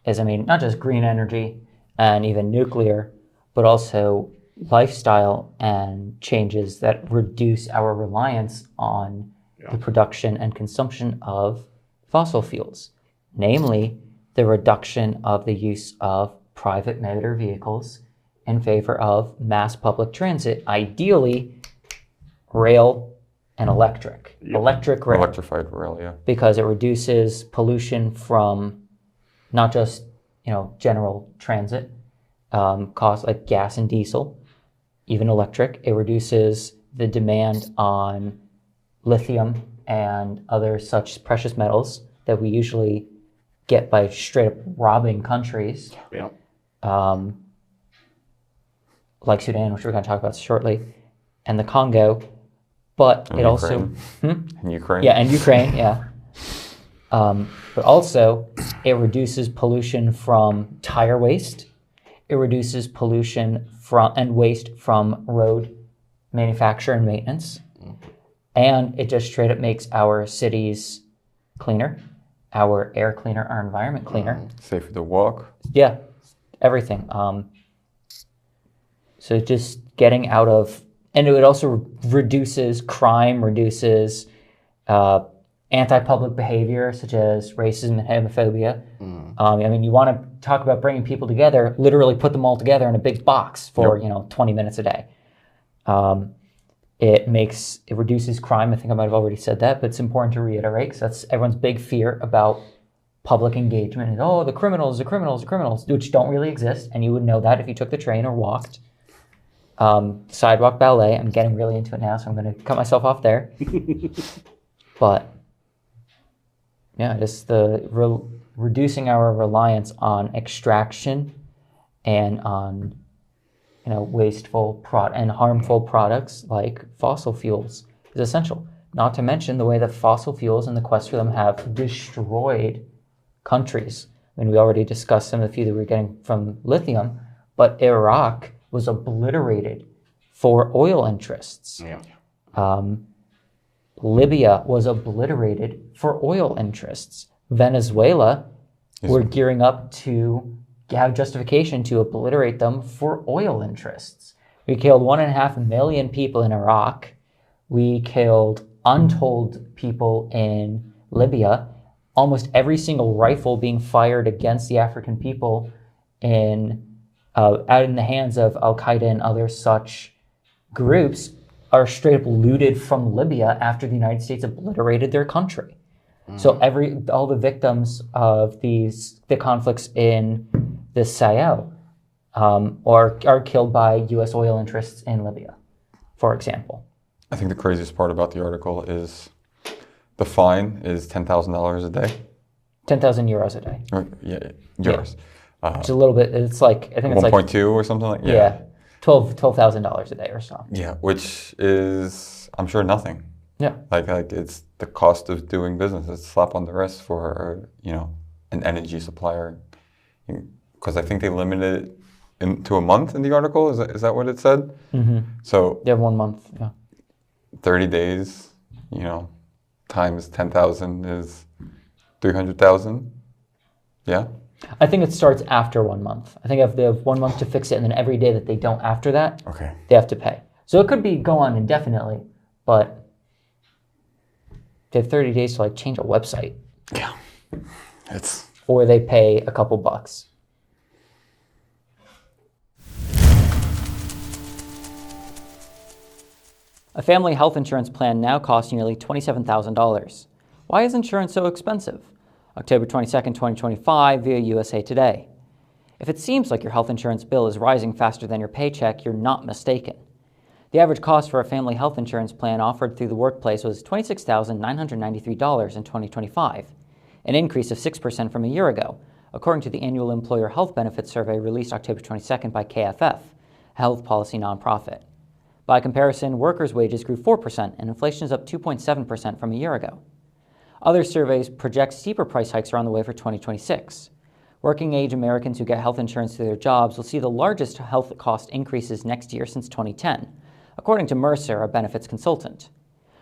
is, not just green energy and even nuclear, but also lifestyle and changes that reduce our reliance on the production and consumption of fossil fuels, namely the reduction of the use of private motor vehicles in favor of mass public transit, ideally rail and electric. Electric rail. Electrified rail, yeah. Because it reduces pollution from not just, general transit costs like gas and diesel, even electric. It reduces the demand on lithium and other such precious metals that we usually get by straight up robbing countries. Yeah. Like Sudan, which we're going to talk about shortly, and the Congo. But And it Ukraine. also... In Ukraine. Yeah, and Ukraine, yeah. But also, it reduces pollution from tire waste. It reduces pollution and waste from road manufacture and maintenance. And it just straight up makes our cities cleaner, our air cleaner, our environment cleaner. Safer to walk. Yeah, everything. So just getting out of, and it also reduces crime, reduces anti-public behavior such as racism and homophobia. I mean, you want to talk about bringing people together, literally put them all together in a big box for, 20 minutes a day. It reduces crime. I think I might have already said that, but it's important to reiterate because that's everyone's big fear about public engagement. And, the criminals, which don't really exist. And you would know that if you took the train or walked. Sidewalk ballet. I'm getting really into it now, so I'm going to cut myself off there. But yeah, just reducing our reliance on extraction and on wasteful and harmful products like fossil fuels is essential. Not to mention the way that fossil fuels and the quest for them have destroyed countries. I mean, we already discussed some of the few that we're getting from lithium, but Iraq was obliterated for oil interests. Yeah. Libya was obliterated for oil interests. Venezuela were gearing up to have justification to obliterate them for oil interests. We killed 1.5 million people in Iraq. We killed untold people in Libya. Almost every single rifle being fired against the African people out in the hands of Al-Qaeda and other such groups are straight up looted from Libya after the United States obliterated their country. So all the victims of the conflicts in the Sahel are killed by U.S. oil interests in Libya, for example. I think the craziest part about the article is the fine is $10,000 a day. 10,000 euros a day. Yeah, euros. Yeah. It's a little bit. It's like I think it's 1.2 or something like. Yeah, $12,000 a day or so. Yeah, which is I'm sure nothing. Yeah. Like it's the cost of doing business. It's a slap on the wrist for an energy supplier, because I think they limited it to a month in the article. Is that what it said? Mm-hmm. So they have 1 month. Yeah. 30 days, times 10,000 is 300,000. Yeah. I think it starts after 1 month. I think if they have 1 month to fix it, and then every day that they don't after that, they have to pay. So it could go on indefinitely, but they have 30 days to change a website. Yeah. Or they pay a couple bucks. A family health insurance plan now costs nearly $27,000. Why is insurance so expensive? October 22nd, 2025 via USA Today. If it seems like your health insurance bill is rising faster than your paycheck, you're not mistaken. The average cost for a family health insurance plan offered through the workplace was $26,993 in 2025, an increase of 6% from a year ago, according to the annual Employer Health Benefits Survey released October 22nd by KFF, a health policy nonprofit. By comparison, workers' wages grew 4%, and inflation is up 2.7% from a year ago. Other surveys project steeper price hikes are on the way for 2026. Working-age Americans who get health insurance through their jobs will see the largest health cost increases next year since 2010, according to Mercer, a benefits consultant.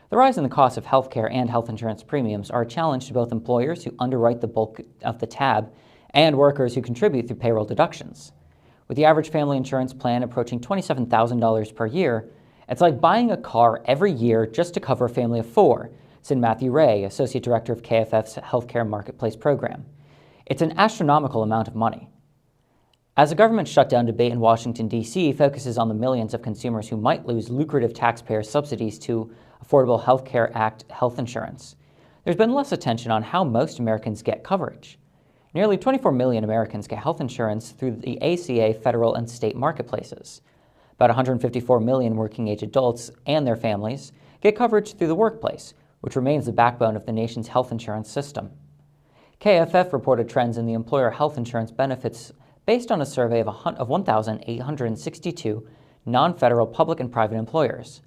The rise in the cost of health care and health insurance premiums are a challenge to both employers who underwrite the bulk of the tab and workers who contribute through payroll deductions. With the average family insurance plan approaching $27,000 per year, it's like buying a car every year just to cover a family of 4, said Matthew Ray, Associate Director of KFF's Healthcare Marketplace Program. It's an astronomical amount of money. As the government shutdown debate in Washington, D.C. focuses on the millions of consumers who might lose lucrative taxpayer subsidies to Affordable Health Care Act health insurance, there's been less attention on how most Americans get coverage. Nearly 24 million Americans get health insurance through the ACA federal and state marketplaces. About 154 million working-age adults and their families get coverage through the workplace, which remains the backbone of the nation's health insurance system. KFF reported trends in the employer health insurance benefits based on a survey of 1,862 non-federal public and private employers.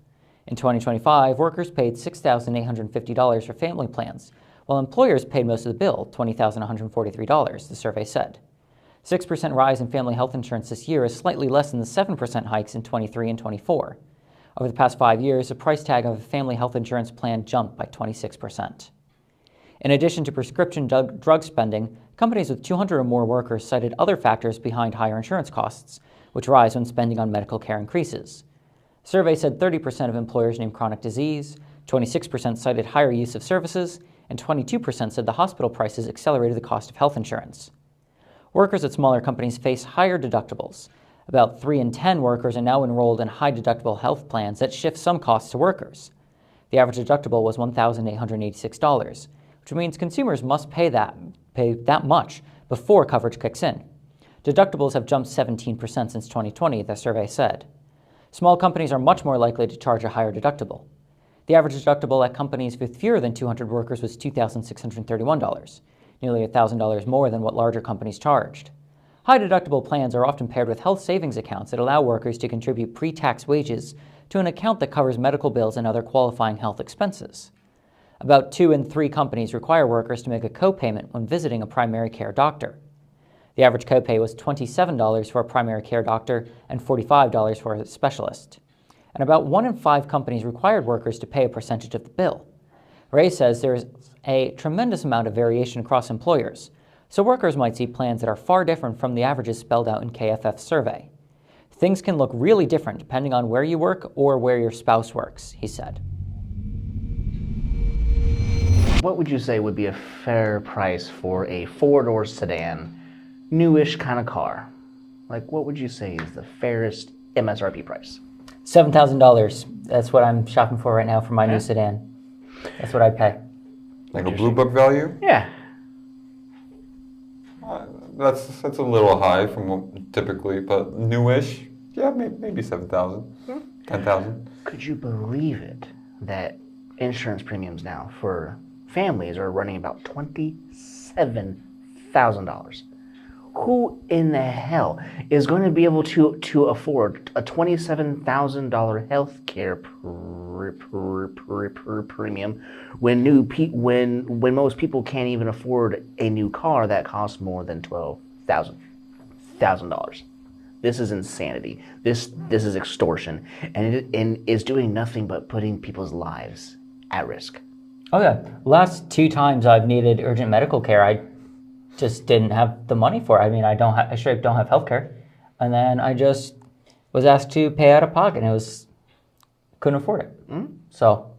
In 2025, workers paid $6,850 for family plans, while employers paid most of the bill, $20,143, the survey said. 6% rise in family health insurance this year is slightly less than the 7% hikes in 23 and 24. Over the past 5 years, the price tag of a family health insurance plan jumped by 26%. In addition to prescription drug spending, companies with 200 or more workers cited other factors behind higher insurance costs, which rise when spending on medical care increases. The survey said 30% of employers named chronic disease, 26% cited higher use of services, and 22% said the hospital prices accelerated the cost of health insurance. Workers at smaller companies face higher deductibles. About 3 in 10 workers are now enrolled in high-deductible health plans that shift some costs to workers. The average deductible was $1,886, which means consumers must pay that much before coverage kicks in. Deductibles have jumped 17% since 2020, the survey said. Small companies are much more likely to charge a higher deductible. The average deductible at companies with fewer than 200 workers was $2,631, nearly $1,000 more than what larger companies charged. High deductible plans are often paired with health savings accounts that allow workers to contribute pre-tax wages to an account that covers medical bills and other qualifying health expenses. About 2 in 3 companies require workers to make a co-payment when visiting a primary care doctor. The average copay was $27 for a primary care doctor and $45 for a specialist. And about 1 in 5 companies required workers to pay a percentage of the bill. Ray says there is a tremendous amount of variation across employers, so workers might see plans that are far different from the averages spelled out in KFF's survey. Things can look really different depending on where you work or where your spouse works, he said. What would you say would be a fair price for a 4-door sedan, newish kind of car? Like, what would you say is the fairest MSRP price? $7,000. That's what I'm shopping for right now for my new sedan. That's what I'd pay. Like a blue book value? Yeah. That's a little high from what typically, but newish, yeah, maybe 7,000, 10,000. Could you believe it that insurance premiums now for families are running about $27,000? Who in the hell is going to be able to afford a $27,000 health care premium when most people can't even afford a new car that costs more than $12,000? This is insanity. This is extortion, and it is doing nothing but putting people's lives at risk. Oh yeah, last 2 times I've needed urgent medical care, I just didn't have the money for it. I mean, I straight up don't have health care. And then I just was asked to pay out of pocket, and couldn't afford it. So.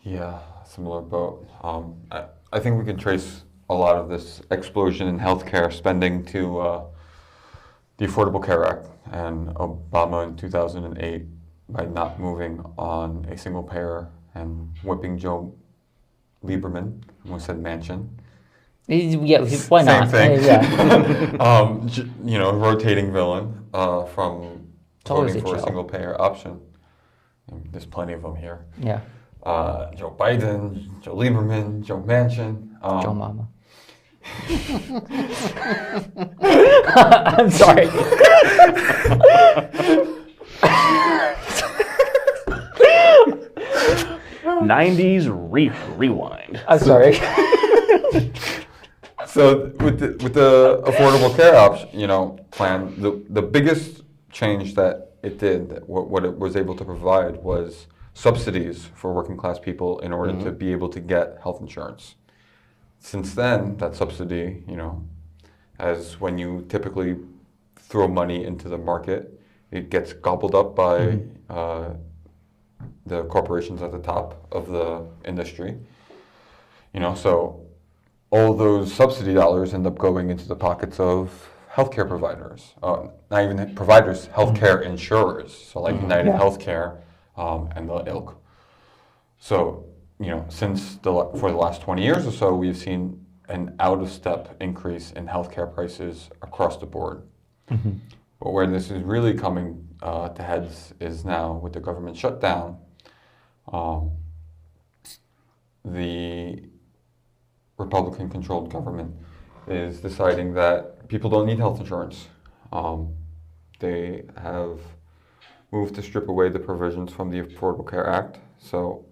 Yeah, similar boat. I think we can trace a lot of this explosion in healthcare spending to the Affordable Care Act and Obama in 2008 by not moving on a single payer and whipping Joe Lieberman, who said Manchin. Yeah, why not? Same thing. Yeah. Rotating villain from voting for a single payer option. There's plenty of them here. Yeah. Joe Biden, Joe Lieberman, Joe Manchin. Joe Mama. I'm sorry. '90s rewind. I'm sorry. So with the Affordable Care plan, the biggest change that it did, what it was able to provide, was subsidies for working class people in order to be able to get health insurance. Since then, that subsidy, as when you typically throw money into the market, it gets gobbled up by the corporations at the top of the industry. So all those subsidy dollars end up going into the pockets of healthcare providers, not even providers, healthcare insurers, so like United Healthcare and the ilk. So, for the last 20 years or so, we've seen an out-of-step increase in healthcare prices across the board. But where this is really coming to heads is now with the government shutdown. The Republican-controlled government is deciding that people don't need health insurance. They have moved to strip away the provisions from the Affordable Care Act. So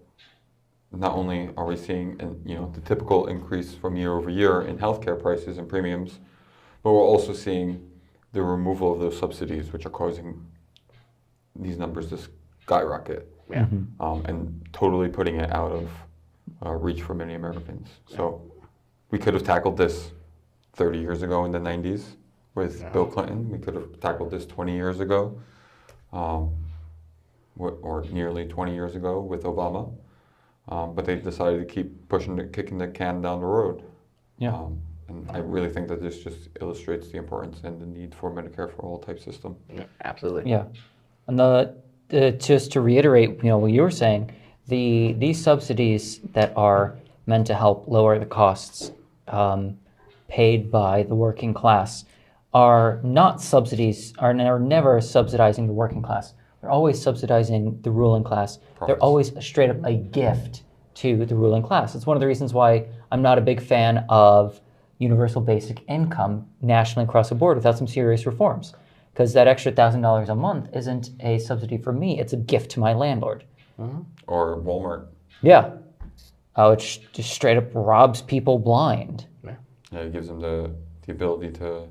not only are we seeing the typical increase from year over year in healthcare prices and premiums, but we're also seeing the removal of those subsidies, which are causing these numbers to skyrocket. Yeah. And totally putting it out of reach for many Americans. So we could have tackled this 30 years ago in the 90s, with Bill Clinton. We could have tackled this 20 years ago, or nearly 20 years ago with Obama. But they decided to keep kicking the can down the road. Yeah. And I really think that this just illustrates the importance and the need for Medicare for All type system. Yeah, absolutely. Yeah. And just to reiterate, what you were saying, these subsidies that are meant to help lower the costs paid by the working class are not subsidies, are never subsidizing the working class. They're always subsidizing the ruling class. They're always straight up a gift to the ruling class. It's one of the reasons why I'm not a big fan of universal basic income nationally across the board without some serious reforms. Because that extra $1,000 a month isn't a subsidy for me, it's a gift to my landlord. Or Walmart. Yeah. It just straight up robs people blind. Yeah, it gives them the ability to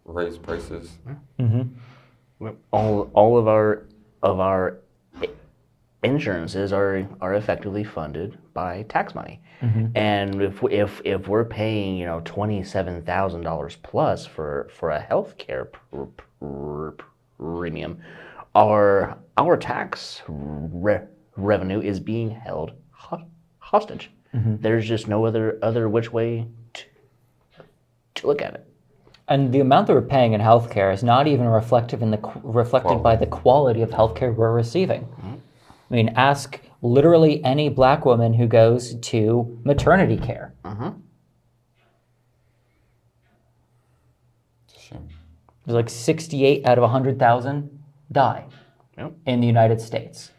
raise prices. All of our insurances are effectively funded by tax money, and if we're paying $27,000 plus for a healthcare premium, our tax revenue is being held hostage. There's just no other which way to look at it. And the amount that we're paying in healthcare is not even reflected by the quality of healthcare we're receiving. I mean, ask literally any black woman who goes to maternity care. It's a shame. There's like 68 out of 100,000 die in the United States,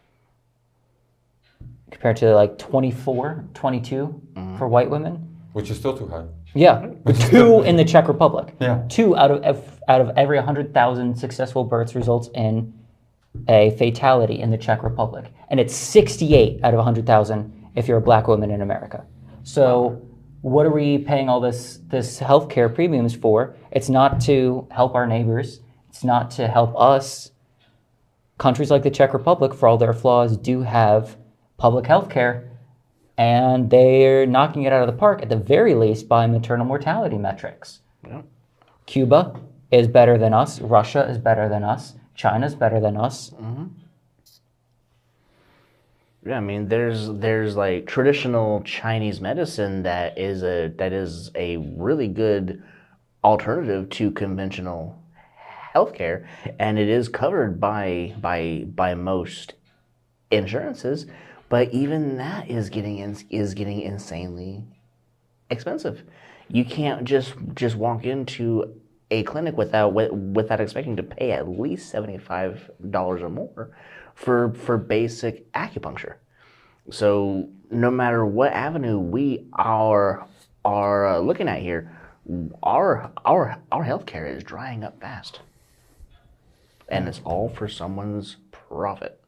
compared to like 24, 22 for white women. Which is still too high. Yeah, 2 in the Czech Republic. Yeah. 2 out of every 100,000 successful births results in a fatality in the Czech Republic, and it's 68 out of 100,000 if you're a black woman in America. So, what are we paying all this healthcare premiums for? It's not to help our neighbors. It's not to help us. Countries like the Czech Republic, for all their flaws, do have public health care, and they're knocking it out of the park, at the very least, by maternal mortality metrics. Cuba is better than us. Russia is better than us. China's better than us. Yeah, I mean, there's like traditional Chinese medicine that is a really good alternative to conventional healthcare, and it is covered by most insurances. But even that is getting insanely expensive. You can't just walk into a clinic without expecting to pay at least $75 or more for basic acupuncture. So no matter what avenue we are looking at here, our healthcare is drying up fast, and it's all for someone's profit.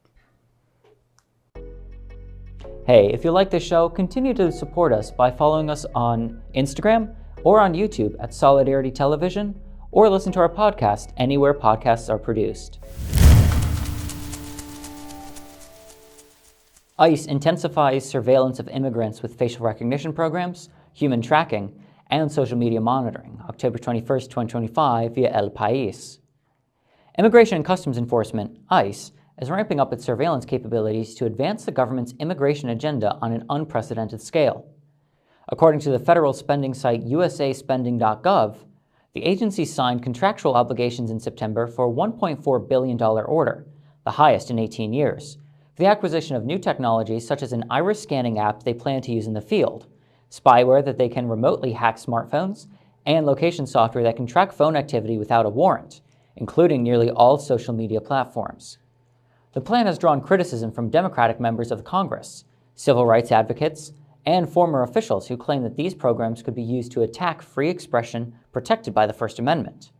Hey, if you like this show, continue to support us by following us on Instagram or on YouTube at Solidarity Television, or listen to our podcast anywhere podcasts are produced. ICE intensifies surveillance of immigrants with facial recognition programs, human tracking, and social media monitoring, October 21st, 2025, via El País. Immigration and Customs Enforcement, ICE, is ramping up its surveillance capabilities to advance the government's immigration agenda on an unprecedented scale. According to the federal spending site usaspending.gov, the agency signed contractual obligations in September for a $1.4 billion order, the highest in 18 years, for the acquisition of new technologies such as an iris scanning app they plan to use in the field, spyware that they can remotely hack smartphones, and location software that can track phone activity without a warrant, including nearly all social media platforms. The plan has drawn criticism from Democratic members of Congress, civil rights advocates, and former officials who claim that these programs could be used to attack free expression protected by the First Amendment.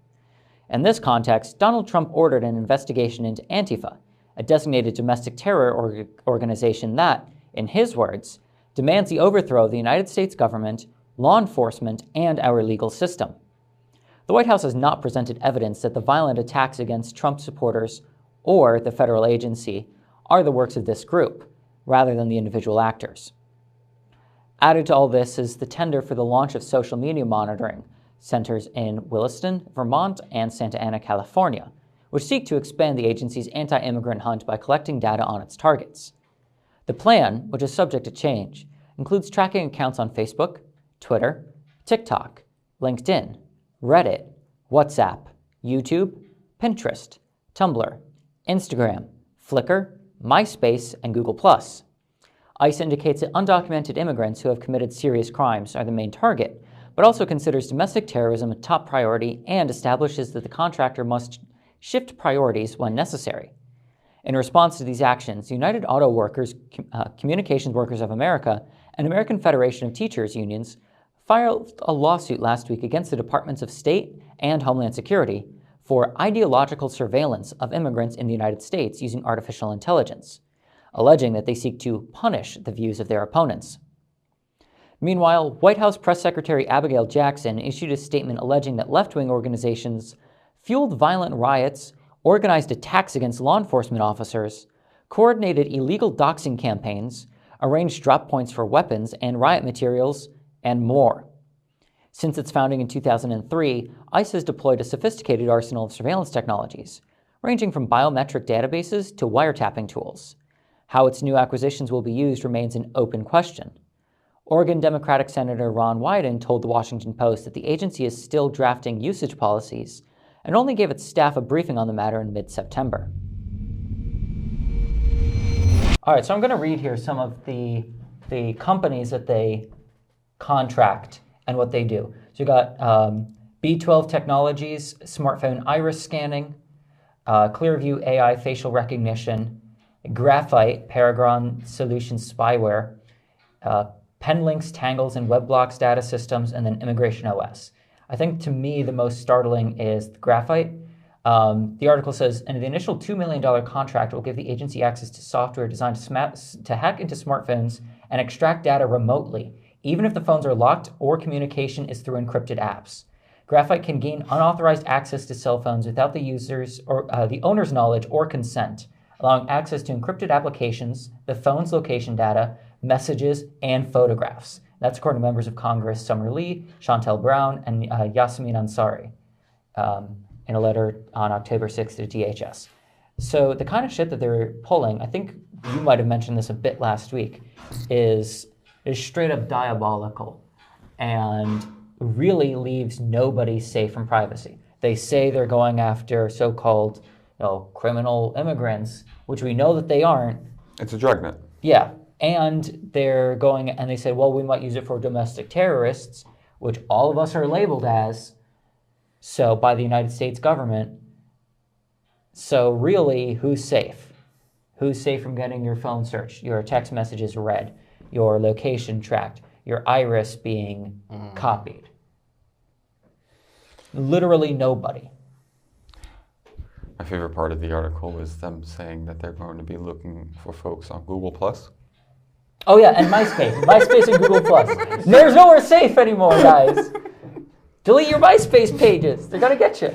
In this context, Donald Trump ordered an investigation into Antifa, a designated domestic terror organization that, in his words, demands the overthrow of the United States government, law enforcement, and our legal system. The White House has not presented evidence that the violent attacks against Trump supporters or the federal agency are the works of this group, rather than the individual actors. Added to all this is the tender for the launch of social media monitoring, centers in Williston, Vermont, and Santa Ana, California, which seek to expand the agency's anti-immigrant hunt by collecting data on its targets. The plan, which is subject to change, includes tracking accounts on Facebook, Twitter, TikTok, LinkedIn, Reddit, WhatsApp, YouTube, Pinterest, Tumblr, Instagram, Flickr, MySpace, and Google+. ICE indicates that undocumented immigrants who have committed serious crimes are the main target, but also considers domestic terrorism a top priority and establishes that the contractor must shift priorities when necessary. In response to these actions, United Auto Workers, Communications Workers of America, and American Federation of Teachers unions filed a lawsuit last week against the Departments of State and Homeland Security for ideological surveillance of immigrants in the United States using artificial intelligence, alleging that they seek to punish the views of their opponents. Meanwhile, White House Press Secretary Abigail Jackson issued a statement alleging that left-wing organizations fueled violent riots, organized attacks against law enforcement officers, coordinated illegal doxing campaigns, arranged drop points for weapons and riot materials, and more. Since its founding in 2003, ICE has deployed a sophisticated arsenal of surveillance technologies, ranging from biometric databases to wiretapping tools. How its new acquisitions will be used remains an open question. Oregon Democratic Senator Ron Wyden told the Washington Post that the agency is still drafting usage policies and only gave its staff a briefing on the matter in mid-September. All right, so I'm going to read here some of the companies that they contract and what they do. So you got B12 Technologies, smartphone iris scanning, Clearview AI facial recognition, Graphite, Paragon Solutions spyware, Penlinks, Tangles, and WebBlocks data systems, and then Immigration OS. I think to me the most startling is Graphite. The article says, and the initial $2 million contract will give the agency access to software designed to hack into smartphones and extract data remotely, even if the phones are locked or communication is through encrypted apps. Graphite can gain unauthorized access to cell phones without the user's or the owner's knowledge or consent, allowing access to encrypted applications, the phone's location data, messages, and photographs. That's according to members of Congress Summer Lee, Chantel Brown, and Yasmin Ansari in a letter on October 6th to DHS. So the kind of shit that they're pulling, I think you might have mentioned this a bit last week, is straight up diabolical and really leaves nobody safe from privacy. They say they're going after so-called criminal immigrants, which we know that they aren't. It's a dragnet. Yeah. And they're going and they say, well, we might use it for domestic terrorists, which all of us are labeled as, so by the United States government. So really, who's safe? Who's safe from getting your phone searched, your text messages read, your location tracked, your iris being copied? Literally nobody. My favorite part of the article was them saying that they're going to be looking for folks on Google+. Oh yeah, and MySpace. MySpace and Google+. There's nowhere safe anymore, guys. Delete your MySpace pages. They're going to get you.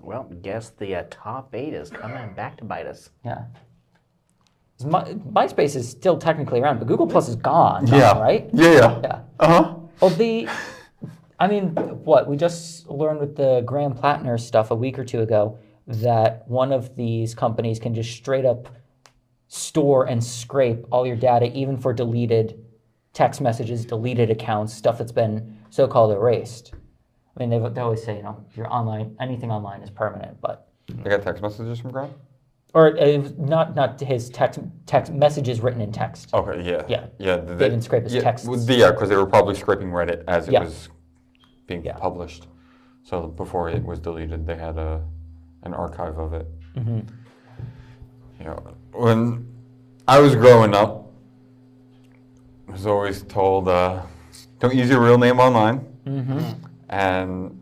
Well, guess the top 8 is coming back to bite us. Yeah. MySpace is still technically around, but Google+ is gone, now, right? Yeah. Uh-huh. Well, we just learned with the Graham Plattner stuff a week or two ago that one of these companies can just straight up store and scrape all your data, even for deleted text messages, deleted accounts, stuff that's been so-called erased. I mean, they always say, you're online, anything online is permanent, but... They got text messages from Graham? Or not his text messages written in text. Okay, yeah. They didn't scrape his texts. Yeah, because they were probably scraping Reddit as it was being published. So before it was deleted, they had an archive of it. Mm-hmm. When I was growing up, I was always told, don't use your real name online, and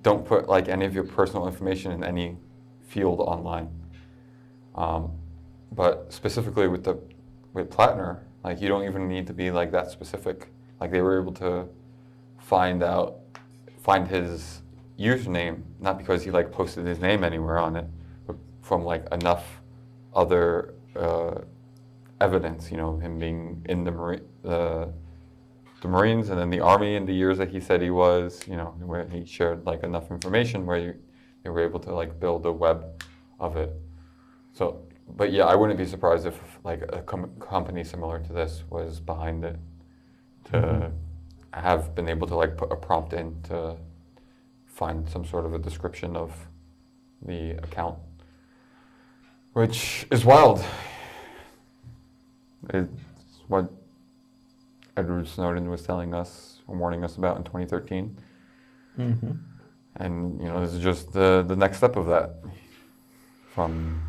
don't put any of your personal information in any field online. But specifically with Plattner, you don't even need to be that specific. They were able to find his username, not because he posted his name anywhere on it, but from enough other evidence, him being in the the Marines and then the Army in the years that he said he was, where he shared like enough information where they were able to like build a web of it. So, but yeah, I wouldn't be surprised if like a company similar to this was behind it to have been able to like put a prompt in to find some sort of a description of the account, which is wild. It's what Edward Snowden was telling us, warning us about in 2013. Mm-hmm. And, this is just the next step of that. From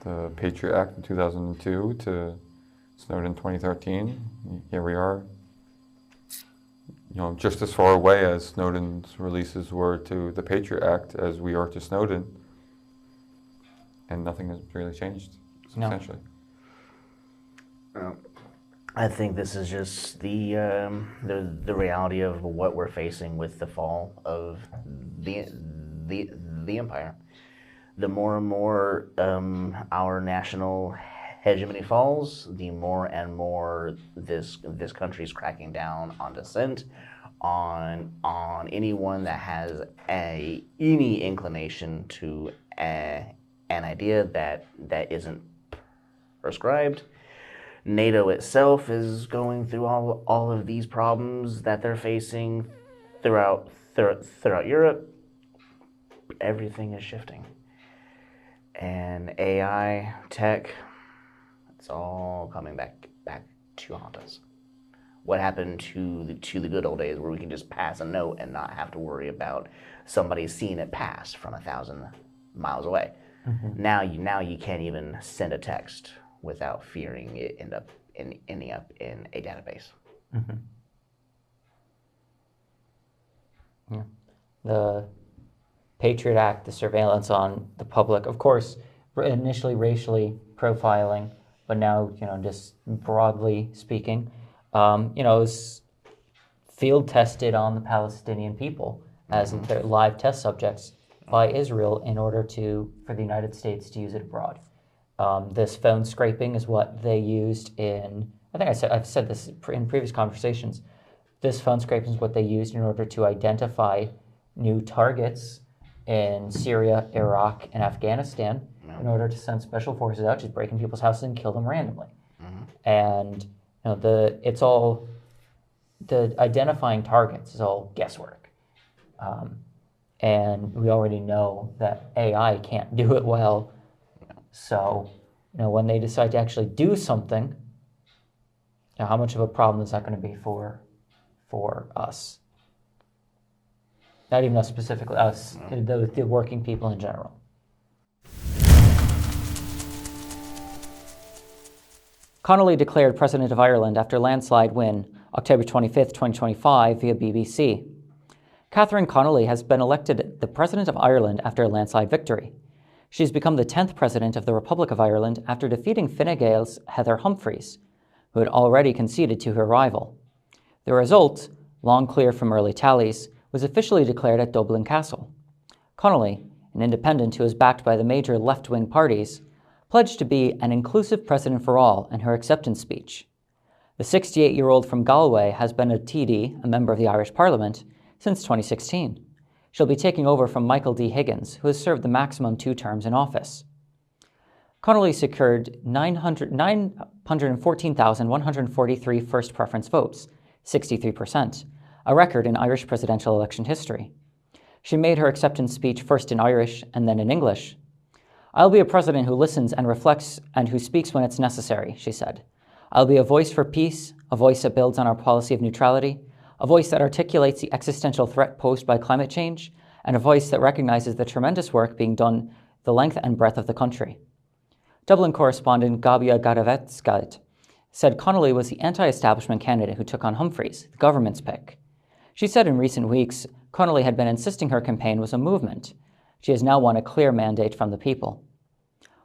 the Patriot Act in 2002 to Snowden 2013, here we are. Just as far away as Snowden's releases were to the Patriot Act as we are to Snowden. And nothing has really changed substantially. No. I think this is just the reality of what we're facing with the fall of the empire. The more and more our national hegemony falls, the more and more this country's cracking down on dissent, on anyone that has any inclination to an idea that isn't prescribed. NATO itself is going through all of these problems that they're facing throughout Europe. Everything is shifting. And AI, tech, it's all coming back to haunt us. What happened to the good old days where we can just pass a note and not have to worry about somebody seeing it pass from 1,000 miles away? Mm-hmm. Now you can't even send a text without fearing it ending up in a database. Mm-hmm. Yeah. The Patriot Act, the surveillance on the public, of course, initially racially profiling, but now, just broadly speaking, is field tested on the Palestinian people as their live test subjects by Israel in order for the United States to use it abroad. This phone scraping is what they used in, I've said this in previous conversations, this phone scraping is what they used in order to identify new targets in Syria, Iraq, and Afghanistan in order to send special forces out, just break in people's houses and kill them randomly. Mm-hmm. And it's all, the identifying targets is all guesswork. And we already know that AI can't do it well. So, when they decide to actually do something, how much of a problem is that going to be for us? Not even us specifically, us, the working people in general. Connolly declared President of Ireland after landslide win, October 25th, 2025, via BBC. Catherine Connolly has been elected the President of Ireland after a landslide victory. She's become the 10th President of the Republic of Ireland after defeating Fine Gael's Heather Humphreys, who had already conceded to her rival. The result, long clear from early tallies, was officially declared at Dublin Castle. Connolly, an independent who is backed by the major left-wing parties, pledged to be an inclusive president for all in her acceptance speech. The 68-year-old from Galway has been a TD, a member of the Irish Parliament, since 2016. She'll be taking over from Michael D. Higgins, who has served the maximum 2 terms in office. Connolly secured 914,143 first preference votes, 63%, a record in Irish presidential election history. She made her acceptance speech first in Irish and then in English. "I'll be a president who listens and reflects and who speaks when it's necessary," she said. "I'll be a voice for peace, a voice that builds on our policy of neutrality, a voice that articulates the existential threat posed by climate change, and a voice that recognizes the tremendous work being done the length and breadth of the country." Dublin correspondent Gabia Gadavetskat said Connolly was the anti-establishment candidate who took on Humphreys, the government's pick. She said in recent weeks, Connolly had been insisting her campaign was a movement. She has now won a clear mandate from the people.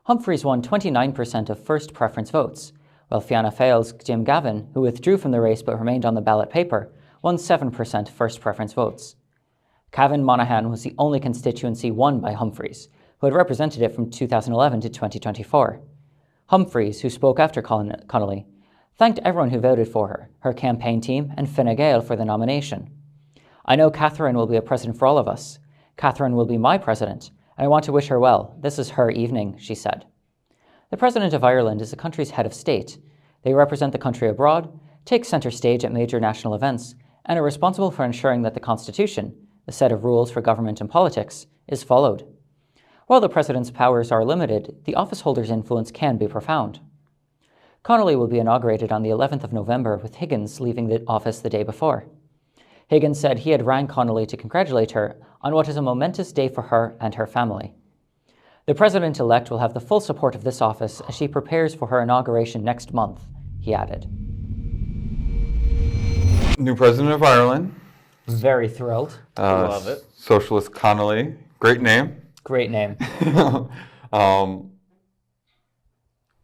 Humphreys won 29% of first preference votes, while Fianna Fáil's Jim Gavin, who withdrew from the race but remained on the ballot paper, won 7% first preference votes. Cavan Monaghan was the only constituency won by Humphreys, who had represented it from 2011 to 2024. Humphreys, who spoke after Connolly, thanked everyone who voted for her, her campaign team, and Fine Gael for the nomination. I know Catherine will be a president for all of us. Catherine will be my president, and I want to wish her well. This is her evening, she said. The President of Ireland is the country's head of state. They represent the country abroad, take centre stage at major national events, and are responsible for ensuring that the Constitution, the set of rules for government and politics, is followed. While the President's powers are limited, the office holder's influence can be profound. Connolly will be inaugurated on the 11th of November, with Higgins leaving the office the day before. Higgins said he had rang Connolly to congratulate her on what is a momentous day for her and her family. The President-elect will have the full support of this office as she prepares for her inauguration next month, he added. New President of Ireland. Very thrilled. Love it. Socialist Connolly. Great name. Great name.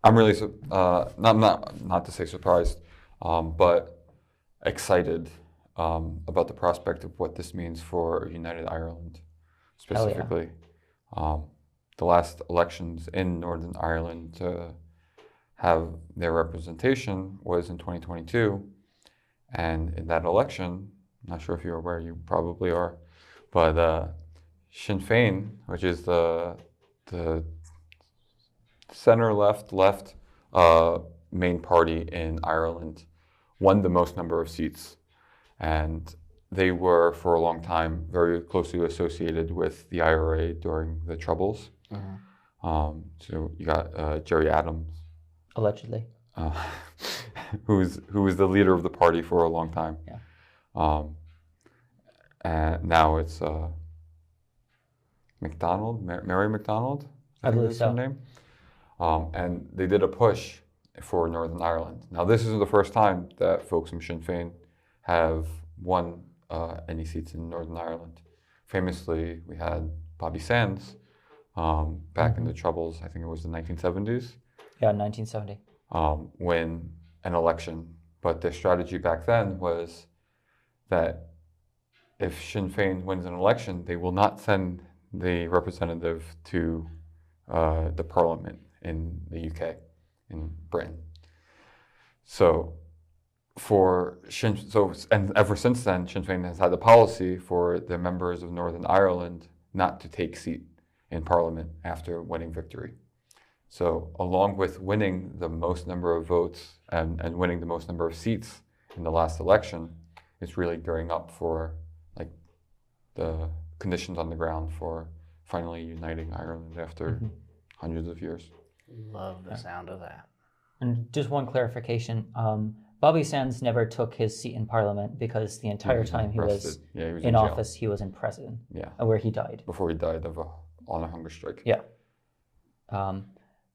I'm really, not to say surprised, but excited about the prospect of what this means for United Ireland, specifically. The last elections in Northern Ireland to have their representation was in 2022, and in that election, I'm not sure if you're aware, you probably are, but Sinn Féin, which is the center-left main party in Ireland, won the most number of seats. And they were, for a long time, very closely associated with the IRA during the Troubles. Mm-hmm. So you got Gerry Adams. Allegedly. Who was the leader of the party for a long time. Yeah. And now it's Mary MacDonald? I believe so. Her name? And they did a push for Northern Ireland. Now, this is the first time that folks from Sinn Féin have won any seats in Northern Ireland. Famously, we had Bobby Sands back in the Troubles, I think it was the 1970s. Yeah, 1970. Win an election. But their strategy back then was that if Sinn Féin wins an election, they will not send the representative to the Parliament in the UK, in Britain. So, and ever since then, Sinn Féin has had the policy for the members of Northern Ireland not to take seat in Parliament after winning victory. So, along with winning the most number of votes and winning the most number of seats in the last election, it's really gearing up for like the conditions on the ground for finally uniting Ireland after hundreds of years. Love the sound of that. And just one clarification. Bobby Sands never took his seat in Parliament because the entire time he was in office, he was in prison, where he died. Before he died on a hunger strike. Yeah.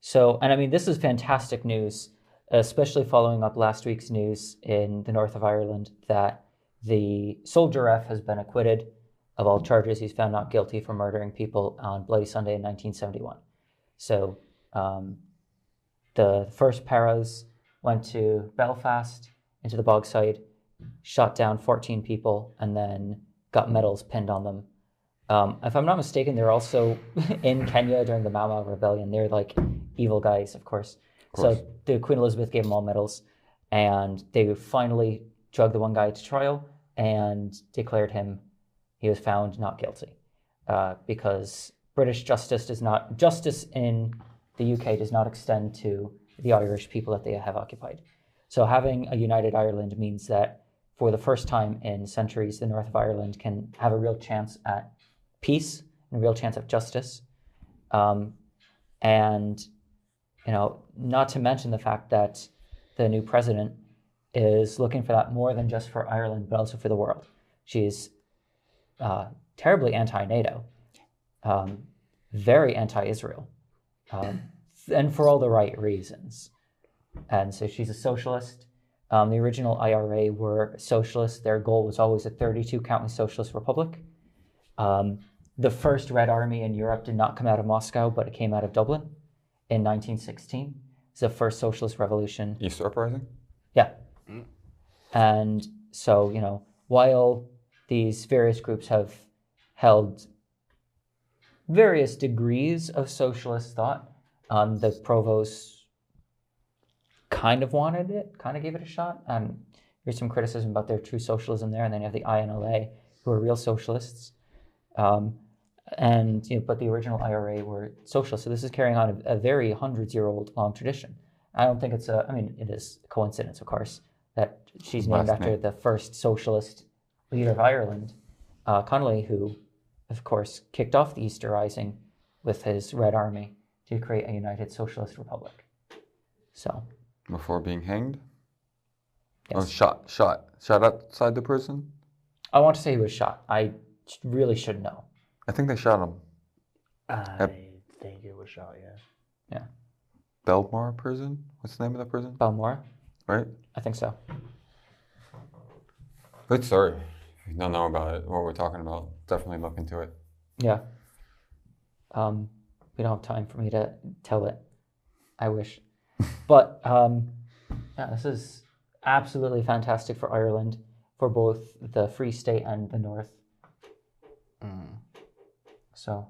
So, and I mean, this is fantastic news, especially following up last week's news in the north of Ireland that the soldier F has been acquitted of all charges. He's found not guilty for murdering people on Bloody Sunday in 1971. So the first paras went to Belfast, into the Bogside, shot down 14 people, and then got medals pinned on them. If I'm not mistaken, they're also in Kenya during the Mau Mau Rebellion. They're like evil guys, of course. So the Queen Elizabeth gave them all medals, and they finally dragged the one guy to trial and declared he was found not guilty, because British justice in the UK does not extend to the Irish people that they have occupied. So having a united Ireland means that for the first time in centuries, the north of Ireland can have a real chance at peace and a real chance of justice. And, not to mention the fact that the new president is looking for that more than just for Ireland, but also for the world. She's terribly anti-NATO, very anti-Israel, and for all the right reasons. And so she's a socialist. The original IRA were socialists. Their goal was always a 32-county socialist republic. The first Red Army in Europe did not come out of Moscow, but it came out of Dublin in 1916. It's the first socialist revolution. Easter Uprising? Yeah. And so, while these various groups have held various degrees of socialist thought, the Provost kind of wanted it, kind of gave it a shot. There's some criticism about their true socialism there, and then you have the INLA, who are real socialists. But the original IRA were socialists. So this is carrying on a very hundreds-year-old long tradition. I don't think it is a coincidence, of course, that she's named after the first socialist leader of Ireland, Connolly, who, of course, kicked off the Easter Rising with his Red Army to create a united socialist republic. So. Before being hanged? Yes. Oh, shot outside the prison? I want to say he was shot. I really should know. I think they shot him. I think it was shot, yeah. Yeah. Belmore prison? What's the name of that prison? Balmora? Right? I think so. Good story. If you don't know about it, what we're talking about, definitely look into it. Yeah. We don't have time for me to tell it. I wish. But this is absolutely fantastic for Ireland, for both the Free State and the North. So,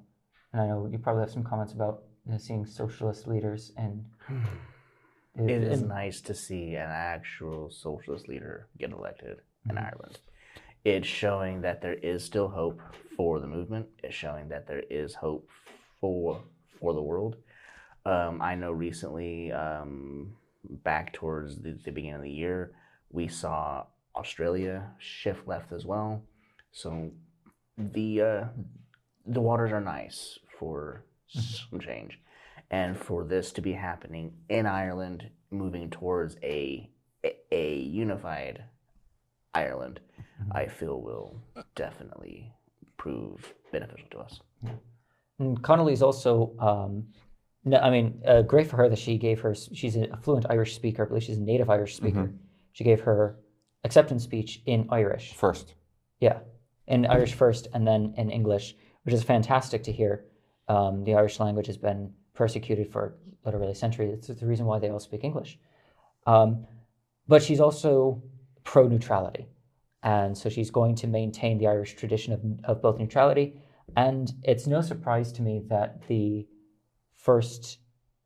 and I know you probably have some comments about seeing socialist leaders and. It is nice to see an actual socialist leader get elected in Ireland. It's showing that there is still hope for the movement. It's showing that there is hope for the world. I know recently, back towards the beginning of the year, we saw Australia shift left as well. So the waters are nice for some change. And for this to be happening in Ireland, moving towards a unified Ireland, I feel will definitely prove beneficial to us. And Connolly's also, great for her that she's a fluent Irish speaker. I believe she's a native Irish speaker. She gave her acceptance speech in Irish. First. Yeah, in Irish first and then in English, which is fantastic to hear. The Irish language has been persecuted for literally centuries. It's the reason why they all speak English. But she's also pro-neutrality. And so she's going to maintain the Irish tradition of both neutrality. And it's no surprise to me that the first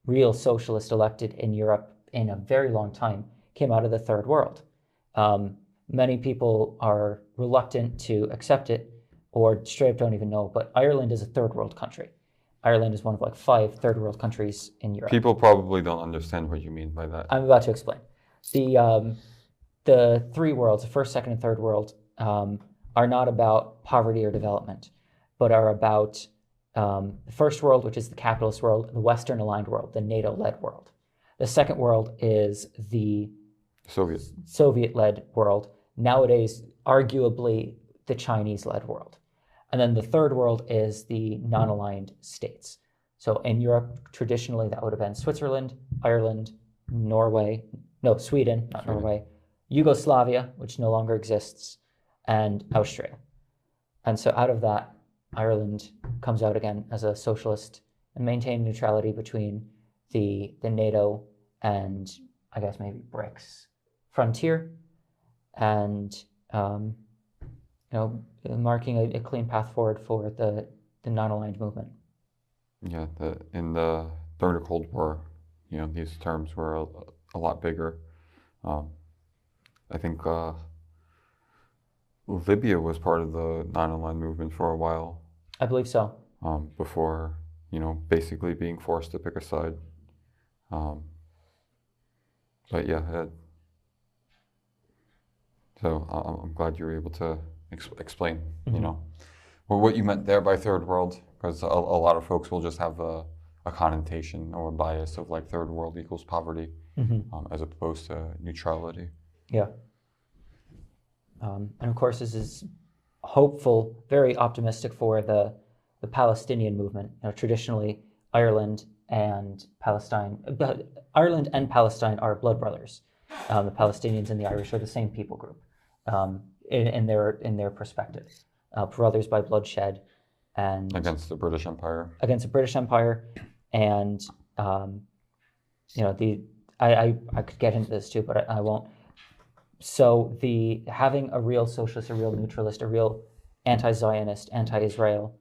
real socialist elected in Europe in a very long time came out of the Third World. Many people are reluctant to accept it or straight up don't even know, but Ireland is a third world country. Ireland is one of 5 third world countries in Europe. People probably don't understand what you mean by that. I'm about to explain. The 3 worlds, the first, second, and third world, are not about poverty or development, but are about the first world, which is the capitalist world, the Western aligned world, the NATO-led world. The second world is the Soviet-led world, nowadays arguably the Chinese-led world. And then the third world is the non-aligned states. So in Europe, traditionally, that would have been Switzerland, Ireland, Sweden, not Norway, Yugoslavia, which no longer exists, and Austria. And so out of that, Ireland comes out again as a socialist and maintain neutrality between the NATO and I guess maybe BRICS frontier, and marking a clean path forward for the non-aligned movement. Yeah, in during the Cold War, these terms were a lot bigger. I think Libya was part of the non-aligned movement for a while. I believe so. Before, basically being forced to pick a side. But yeah, so I'm glad you were able to explain, what you meant there by third world, because a lot of folks will just have a connotation or a bias of third world equals poverty, as opposed to neutrality. Yeah. And of course, this is hopeful, very optimistic for the Palestinian movement. Traditionally, Ireland and Palestine are blood brothers. The Palestinians and the Irish are the same people group, in their perspective, brothers by bloodshed, and against the British Empire. And I could get into this too, but I won't. So having a real socialist, a real neutralist, a real anti-Zionist, anti-Israel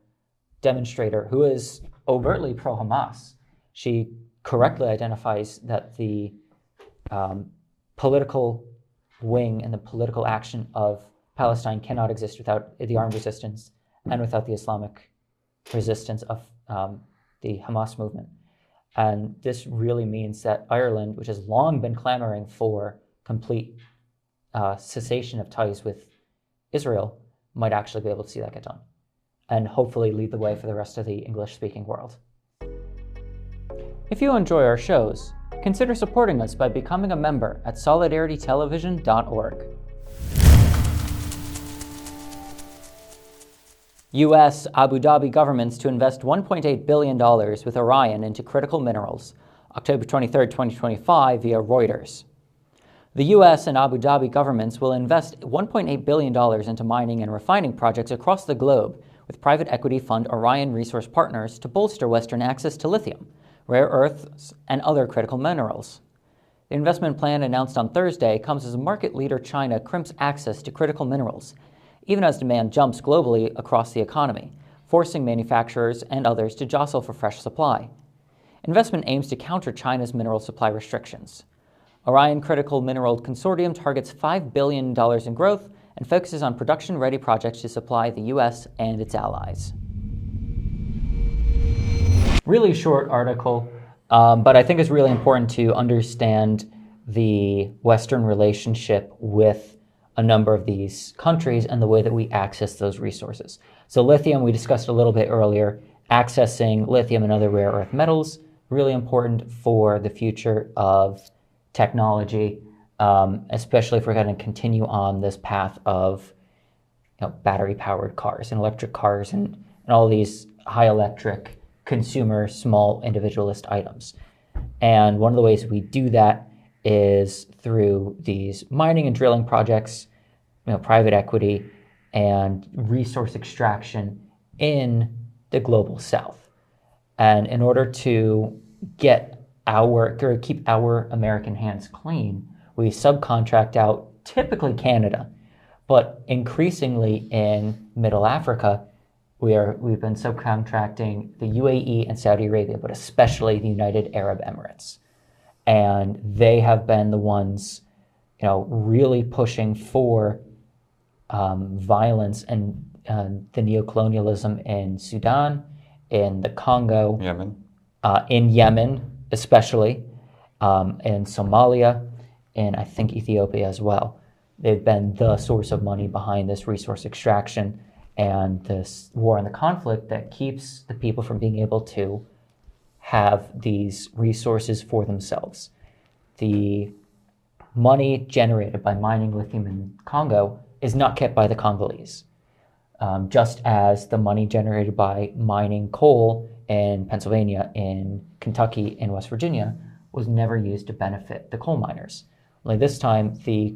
demonstrator who is overtly pro-Hamas, she correctly identifies that the political wing and the political action of Palestine cannot exist without the armed resistance and without the Islamic resistance of the Hamas movement. And this really means that Ireland, which has long been clamoring for complete cessation of ties with Israel, might actually be able to see that get done and hopefully lead the way for the rest of the English-speaking world. If you enjoy our shows, consider supporting us by becoming a member at solidaritytelevision.org. U.S. Abu Dhabi governments to invest $1.8 billion with Orion into critical minerals, October 23, 2025, via Reuters. The U.S. and Abu Dhabi governments will invest $1.8 billion into mining and refining projects across the globe with private equity fund Orion Resource Partners to bolster Western access to lithium, rare earths, and other critical minerals. The investment plan announced on Thursday comes as market leader China crimps access to critical minerals, even as demand jumps globally across the economy, forcing manufacturers and others to jostle for fresh supply. Investment aims to counter China's mineral supply restrictions. Orion Critical Mineral Consortium targets $5 billion in growth and focuses on production-ready projects to supply the U.S. and its allies. Really short article, but I think it's really important to understand the Western relationship with a number of these countries and the way that we access those resources. So lithium, we discussed a little bit earlier, accessing lithium and other rare earth metals, really important for the future of technology, especially if we're going to continue on this path of battery-powered cars and electric cars and all these high electric consumer, small individualist items. And one of the ways we do that is through these mining and drilling projects, private equity, and resource extraction in the global south. And in order to keep our American hands clean, we subcontract out typically Canada, but increasingly in Middle Africa, we've been subcontracting the UAE and Saudi Arabia, but especially the United Arab Emirates. And they have been the ones, really pushing for violence and the neocolonialism in Sudan, in the Congo, in Yemen especially, in Somalia, and I think Ethiopia as well. They've been the source of money behind this resource extraction and this war and the conflict that keeps the people from being able to have these resources for themselves. The money generated by mining lithium in Congo is not kept by the Congolese, just as the money generated by mining coal in Pennsylvania, in Kentucky, and West Virginia was never used to benefit the coal miners. Only this time, the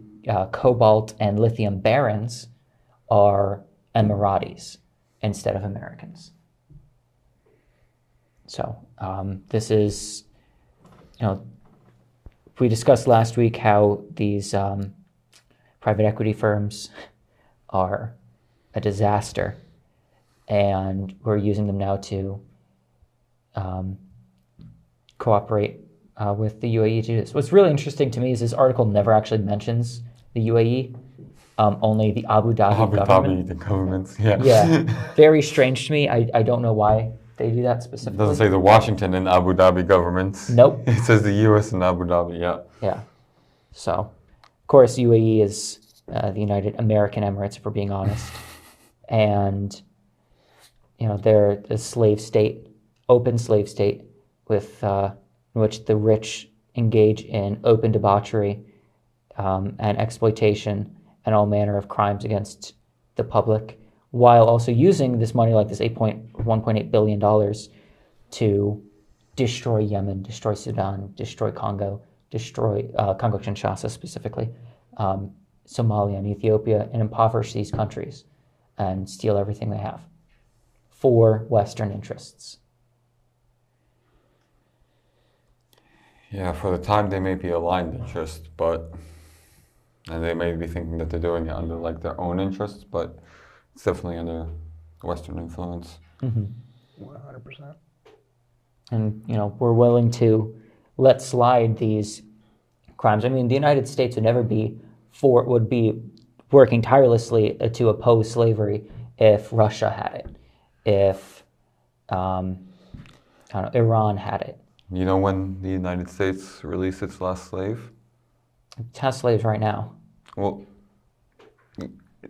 cobalt and lithium barons are Emiratis instead of Americans. So this is, we discussed last week how these private equity firms are a disaster, and we're using them now to cooperate with the UAE to do this. What's really interesting to me is this article never actually mentions the UAE, only the Abu Dhabi government. The governments, yeah. Yeah, very strange to me. I don't know why they do that specifically. It doesn't say the Washington and Abu Dhabi governments. Nope. It says the U.S. and Abu Dhabi, yeah. Yeah. So, of course, UAE is the United American Emirates, if we're being honest. And, they're a slave state, open slave state, with in which the rich engage in open debauchery and exploitation and all manner of crimes against the public, while also using this money, like this $1.8 billion, to destroy Yemen, destroy Sudan, destroy Congo, destroy Congo-Kinshasa specifically, Somalia and Ethiopia, and impoverish these countries and steal everything they have for Western interests. Yeah, for the time they may be aligned interests, and they may be thinking that they're doing it under their own interests, but it's definitely under Western influence. 100%. And we're willing to let slide these crimes. I mean, the United States would be working tirelessly to oppose slavery if Russia had it, if Iran had it. You know when the United States released its last slave? It has slaves right now. Well,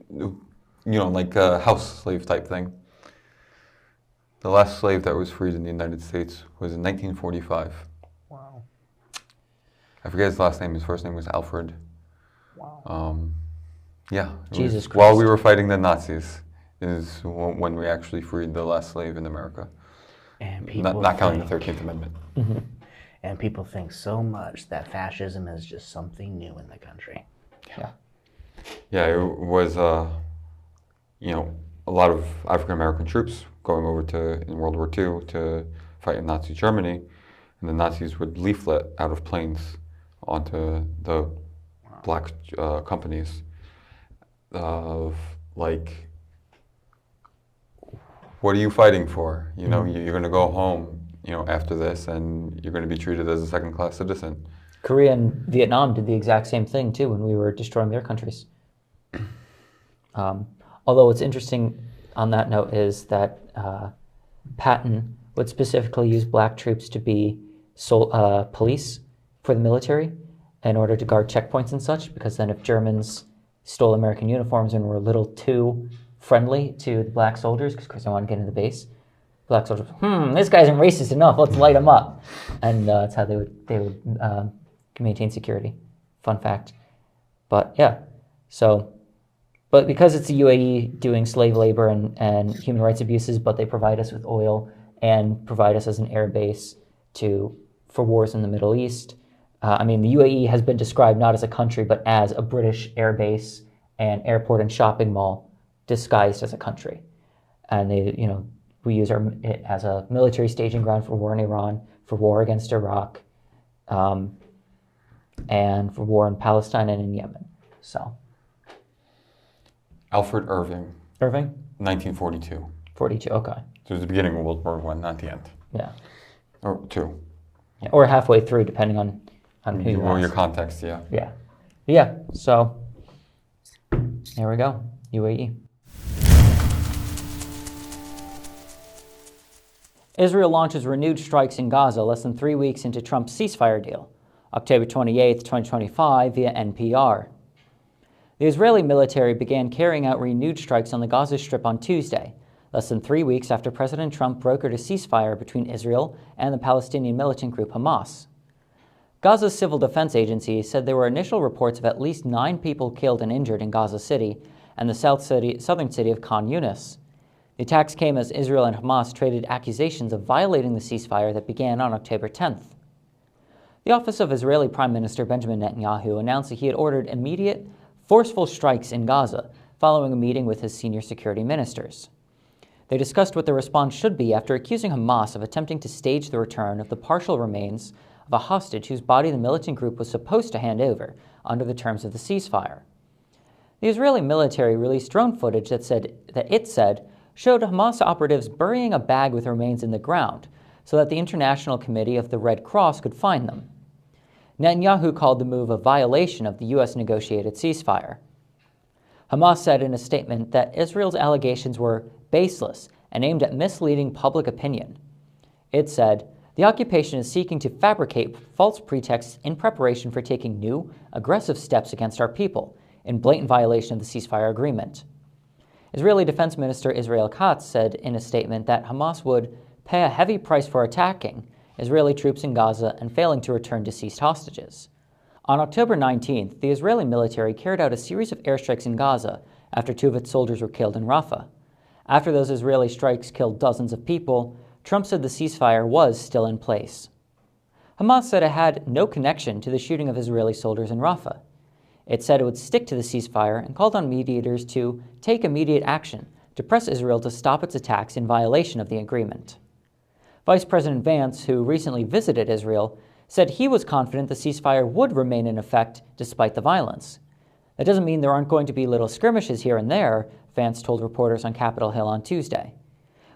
like a house slave type thing. The last slave that was freed in the United States was in 1945. Wow. I forget his last name. His first name was Alfred. Wow. Yeah. Jesus Christ. While we were fighting the Nazis is when we actually freed the last slave in America. And people Not counting the 13th Amendment. Mm-hmm. And people think so much that fascism is just something new in the country. Yeah. Yeah, it was, a lot of African American troops going over in World War II to fight in Nazi Germany, and the Nazis would leaflet out of planes onto the black companies of like, what are you fighting for? You're going to go home, after this, and you're going to be treated as a second-class citizen. Korea and Vietnam did the exact same thing too when we were destroying their countries. Although what's interesting on that note is that Patton would specifically use black troops to be police for the military in order to guard checkpoints and such, because then if Germans stole American uniforms and were a little too friendly to the black soldiers, because they wanted to get into the base, black soldiers, this guy isn't racist enough, let's light him up. And that's how they would maintain security. Fun fact. But yeah, but because it's the UAE doing slave labor and human rights abuses, but they provide us with oil and provide us as an air base for wars in the Middle East. The UAE has been described not as a country, but as a British air base and airport and shopping mall disguised as a country. And we use it as a military staging ground for war in Iran, for war against Iraq, and for war in Palestine and in Yemen. So. Alfred Irving. Irving? 1942. 42, okay. So it was the beginning of World War I, not the end. Yeah. Or two. Yeah, or halfway through, depending on who you ask. Your context, yeah. Yeah. Yeah, so there we go, UAE. Israel launches renewed strikes in Gaza less than 3 weeks into Trump's ceasefire deal, October 28, 2025, via NPR. The Israeli military began carrying out renewed strikes on the Gaza Strip on Tuesday, less than 3 weeks after President Trump brokered a ceasefire between Israel and the Palestinian militant group Hamas. Gaza's Civil Defense Agency said there were initial reports of at least 9 people killed and injured in Gaza City and the southern city of Khan Yunis. The attacks came as Israel and Hamas traded accusations of violating the ceasefire that began on October 10th. The office of Israeli Prime Minister Benjamin Netanyahu announced that he had ordered immediate, forceful strikes in Gaza following a meeting with his senior security ministers. They discussed what the response should be after accusing Hamas of attempting to stage the return of the partial remains of a hostage whose body the militant group was supposed to hand over under the terms of the ceasefire. The Israeli military released drone footage that it said showed Hamas operatives burying a bag with remains in the ground so that the International Committee of the Red Cross could find them. Netanyahu called the move a violation of the U.S. negotiated ceasefire. Hamas said in a statement that Israel's allegations were baseless and aimed at misleading public opinion. It said, "The occupation is seeking to fabricate false pretexts in preparation for taking new, aggressive steps against our people, in blatant violation of the ceasefire agreement." Israeli Defense Minister Israel Katz said in a statement that Hamas would pay a heavy price for attacking Israeli troops in Gaza and failing to return deceased hostages. On October 19th, the Israeli military carried out a series of airstrikes in Gaza after 2 of its soldiers were killed in Rafah. After those Israeli strikes killed dozens of people, Trump said the ceasefire was still in place. Hamas said it had no connection to the shooting of Israeli soldiers in Rafah. It said it would stick to the ceasefire and called on mediators to take immediate action to press Israel to stop its attacks in violation of the agreement. Vice President Vance, who recently visited Israel, said he was confident the ceasefire would remain in effect despite the violence. That doesn't mean there aren't going to be little skirmishes here and there, Vance told reporters on Capitol Hill on Tuesday.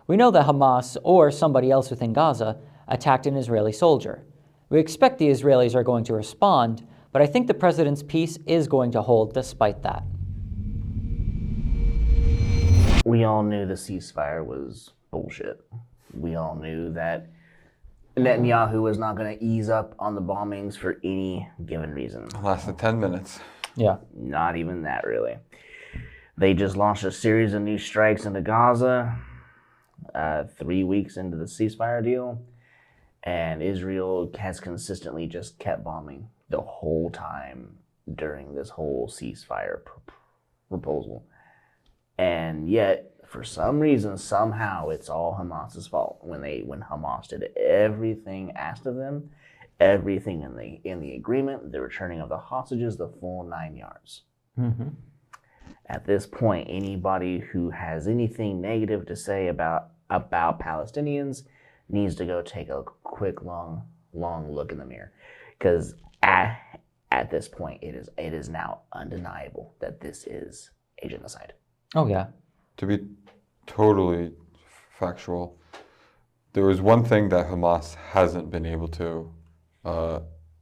"We know that Hamas or somebody else within Gaza attacked an Israeli soldier. We expect the Israelis are going to respond, but I think the president's peace is going to hold despite that. We all knew the ceasefire was bullshit. We all knew that Netanyahu was not going to ease up on the bombings for any given reason. It lasted 10 minutes. Yeah. Not even that, really. They just launched a series of new strikes into Gaza 3 weeks into the ceasefire deal, and Israel has consistently just kept bombing the whole time during this whole ceasefire proposal. And yet, for some reason, somehow, it's all Hamas's fault when Hamas did everything asked of them, everything in the agreement, the returning of the hostages, the full 9 yards. Mm-hmm. At this point, anybody who has anything negative to say about Palestinians needs to go take a quick, long look in the mirror, because at this point, it is now undeniable that this is a genocide. Oh, yeah. To be totally factual, there is one thing that Hamas hasn't been able to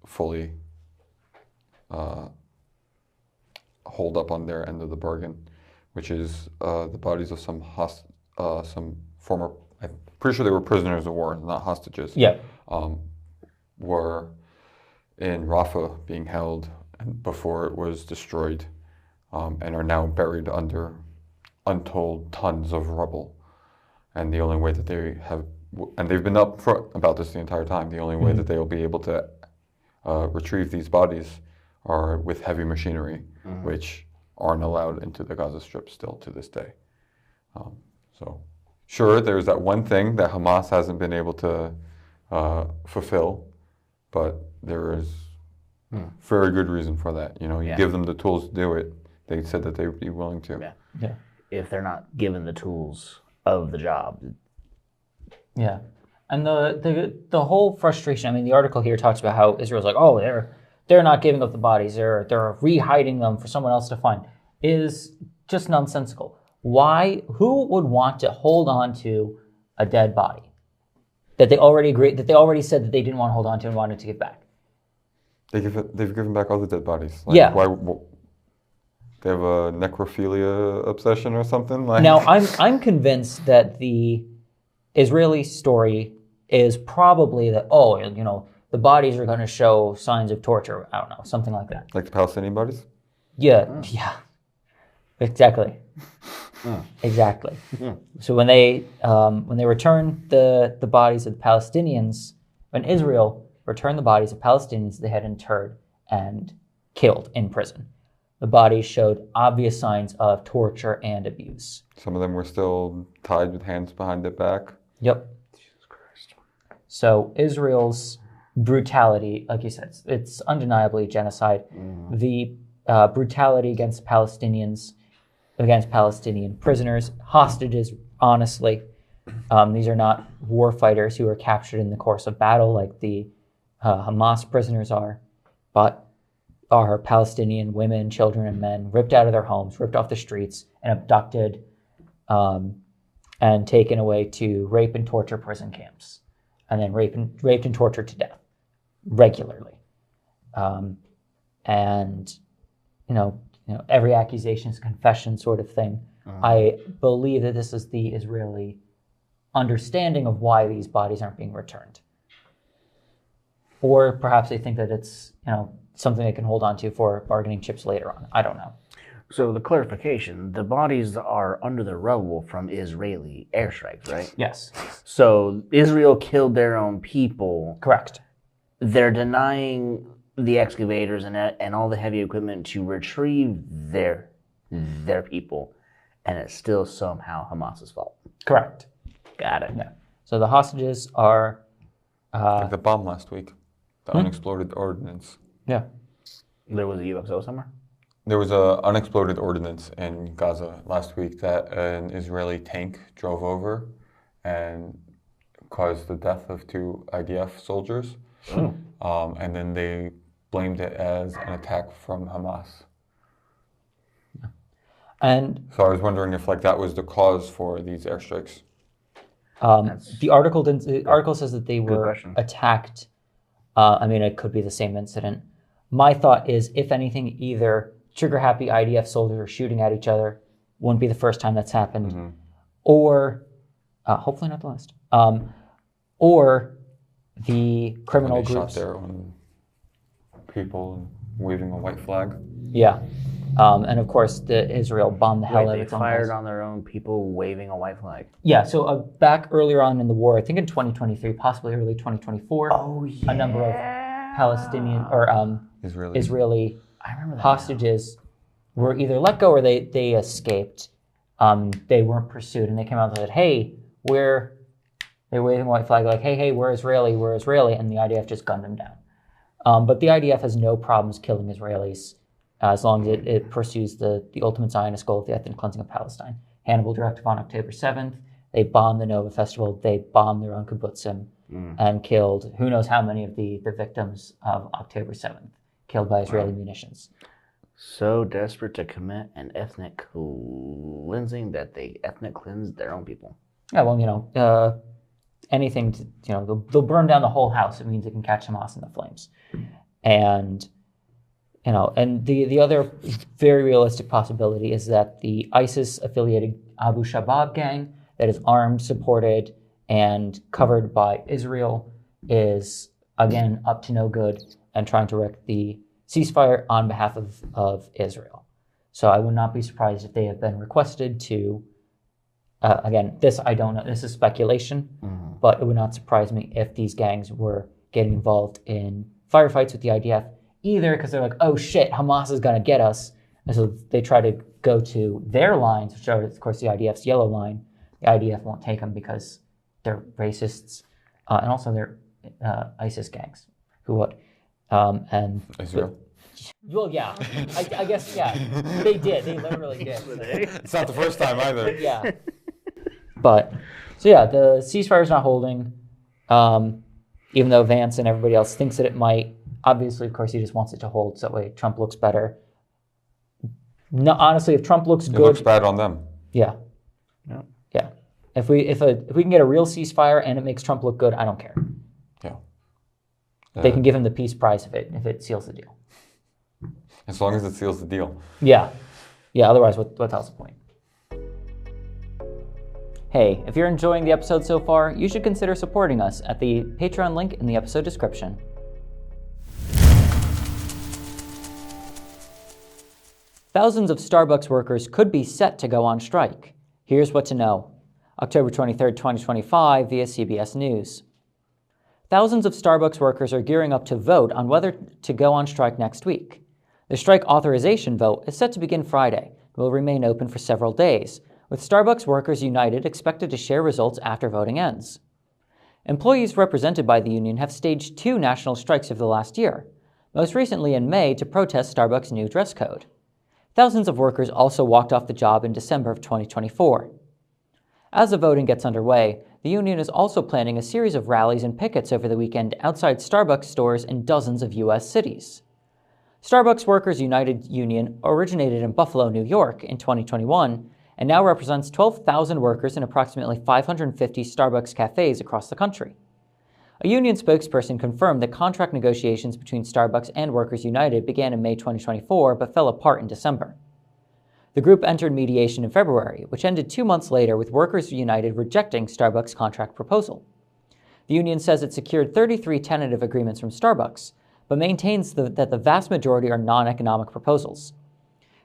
fully hold up on their end of the bargain, which is the bodies of some former, I'm pretty sure they were prisoners of war, not hostages. Yeah. Were in Rafah being held before it was destroyed, and are now buried under untold tons of rubble. And the only way that they have, and they've been upfront about this the entire time, the only way that they will be able to retrieve these bodies are with heavy machinery, which aren't allowed into the Gaza Strip still to this day. So sure, there's that one thing that Hamas hasn't been able to fulfill, but there is very good reason for that. You know, you give them the tools to do it. They said that they would be willing to. Yeah. Yeah. If they're not given the tools of the job. Yeah. And the whole frustration, I mean, the article here talks about how Israel's like, oh, they're not giving up the bodies, they're re-hiding them for someone else to find, is just nonsensical. Why? Who would want to hold on to a dead body that they already agreed, that they already said that they didn't want to hold on to and wanted to give back? They've given back all the dead bodies. Like, Yeah. Why? They have a necrophilia obsession or something? Like, Now, I'm convinced that the Israeli story is probably that, oh, you know, the bodies are going to show signs of torture. I don't know, something like that. Like the Palestinian bodies? Yeah, yeah, exactly, exactly. So when they return the bodies of the Palestinians, when Israel returned the bodies of Palestinians they had interred and killed in prison, the bodies showed obvious signs of torture and abuse. Some of them were still tied with hands behind their back. Yep. Jesus Christ. So Israel's brutality, like you said, it's undeniably genocide. The brutality against Palestinians, against Palestinian prisoners, hostages, honestly. These are not war fighters who are captured in the course of battle like the Hamas prisoners are, but are Palestinian women, children, and men ripped out of their homes, ripped off the streets, and abducted and taken away to rape and torture prison camps, and then raped and tortured to death regularly. And you know, every accusation is a confession, sort of thing. I believe that this is the Israeli understanding of why these bodies aren't being returned, or perhaps they think that it's something they can hold on to for bargaining chips later on. I don't know. So the clarification, the bodies are under the rubble from Israeli airstrikes, right? Yes. So Israel killed their own people. Correct. They're denying the excavators and all the heavy equipment to retrieve their people, and it's still somehow Hamas's fault. Correct. Got it. Yeah. So the hostages are... like the bomb last week, the unexploded ordnance. Yeah. There was a UXO somewhere? There was an unexploded ordnance in Gaza last week that an Israeli tank drove over and caused the death of 2 IDF soldiers. And then they blamed it as an attack from Hamas. And so I was wondering if that was the cause for these airstrikes. The article says that they were question. attacked. I mean, it could be the same incident, my thought is, if anything, either trigger-happy IDF soldiers are shooting at each other. Wouldn't be the first time that's happened. Or, hopefully not the last. Or the criminal When they groups. shot their own people waving a white flag. Yeah. And of course, Israel bombed the hell out of They its own fired guys. on their own people waving a white flag. Yeah, so back earlier on in the war, I think in 2023, possibly early 2024, a number of Palestinian or Israeli I remember that. hostages were either let go or they escaped. They weren't pursued, and they came out and said, "Hey, they're waving a white flag like, hey, we're Israeli, and the IDF just gunned them down. But the IDF has no problems killing Israelis as long as it pursues the ultimate Zionist goal of the ethnic cleansing of Palestine. Hannibal directive on October 7th. They bombed the Nova Festival. They bombed their own kibbutzim and killed who knows how many of the victims of October 7th, killed by Israeli munitions. So desperate to commit an ethnic cleansing that they ethnic cleansed their own people. Yeah, well, anything to, they'll burn down the whole house. It means it can catch Hamas in the flames. And, and the other very realistic possibility is that the ISIS-affiliated Abu Shabaab gang that is armed, supported, and covered by Israel is, again, up to no good and trying to wreck the ceasefire on behalf of Israel. So I would not be surprised if they have been requested to, again, this I don't know, this is speculation, but it would not surprise me if these gangs were getting involved in firefights with the IDF, either because they're like, oh shit, Hamas is going to get us, and so they try to go to their lines, which are, of course, the IDF's yellow line. The IDF won't take them because they're racists, and also they're ISIS gangs who would. And Israel. Well, yeah, I guess, yeah, they did. They literally did. It's not the first time either. Yeah. But, so yeah, the ceasefire is not holding, even though Vance and everybody else thinks that it might. Obviously, of course, he just wants it to hold so that way Trump looks better. No, honestly, if Trump looks It good, looks bad on them. yeah. If we can get a real ceasefire and it makes Trump look good, I don't care. Yeah. They can give him the peace prize if it seals the deal. As long as it seals the deal. Yeah. Otherwise, what the hell's the point? Hey, if you're enjoying the episode so far, you should consider supporting us at the Patreon link in the episode description. Thousands of Starbucks workers could be set to go on strike. Here's what to know. October 23, 2025, via CBS News. Thousands of Starbucks workers are gearing up to vote on whether to go on strike next week. The strike authorization vote is set to begin Friday and will remain open for several days, with Starbucks Workers United expected to share results after voting ends. Employees represented by the union have staged 2 national strikes over the last year, most recently in May to protest Starbucks' new dress code. Thousands of workers also walked off the job in December of 2024. As the voting gets underway, the union is also planning a series of rallies and pickets over the weekend outside Starbucks stores in dozens of U.S. cities. Starbucks Workers United Union originated in Buffalo, New York in 2021 and now represents 12,000 workers in approximately 550 Starbucks cafes across the country. A union spokesperson confirmed that contract negotiations between Starbucks and Workers United began in May 2024 but fell apart in December. The group entered mediation in February, which ended 2 months later with Workers United rejecting Starbucks' contract proposal. The union says it secured 33 tentative agreements from Starbucks, but maintains that the vast majority are non-economic proposals.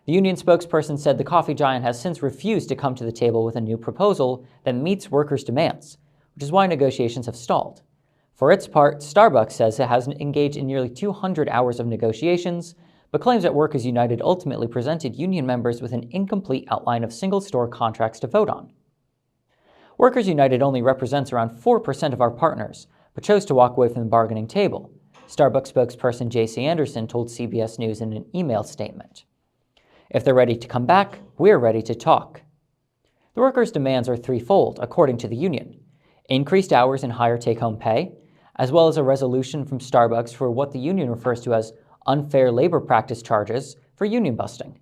The union spokesperson said the coffee giant has since refused to come to the table with a new proposal that meets workers' demands, which is why negotiations have stalled. For its part, Starbucks says it has engaged in nearly 200 hours of negotiations, but claims that Workers United ultimately presented union members with an incomplete outline of single-store contracts to vote on. Workers United only represents around 4% of our partners, but chose to walk away from the bargaining table, Starbucks spokesperson J.C. Anderson told CBS News in an email statement. If they're ready to come back, we're ready to talk. The workers' demands are threefold, according to the union: increased hours and higher take-home pay, as well as a resolution from Starbucks for what the union refers to as unfair labor practice charges for union busting.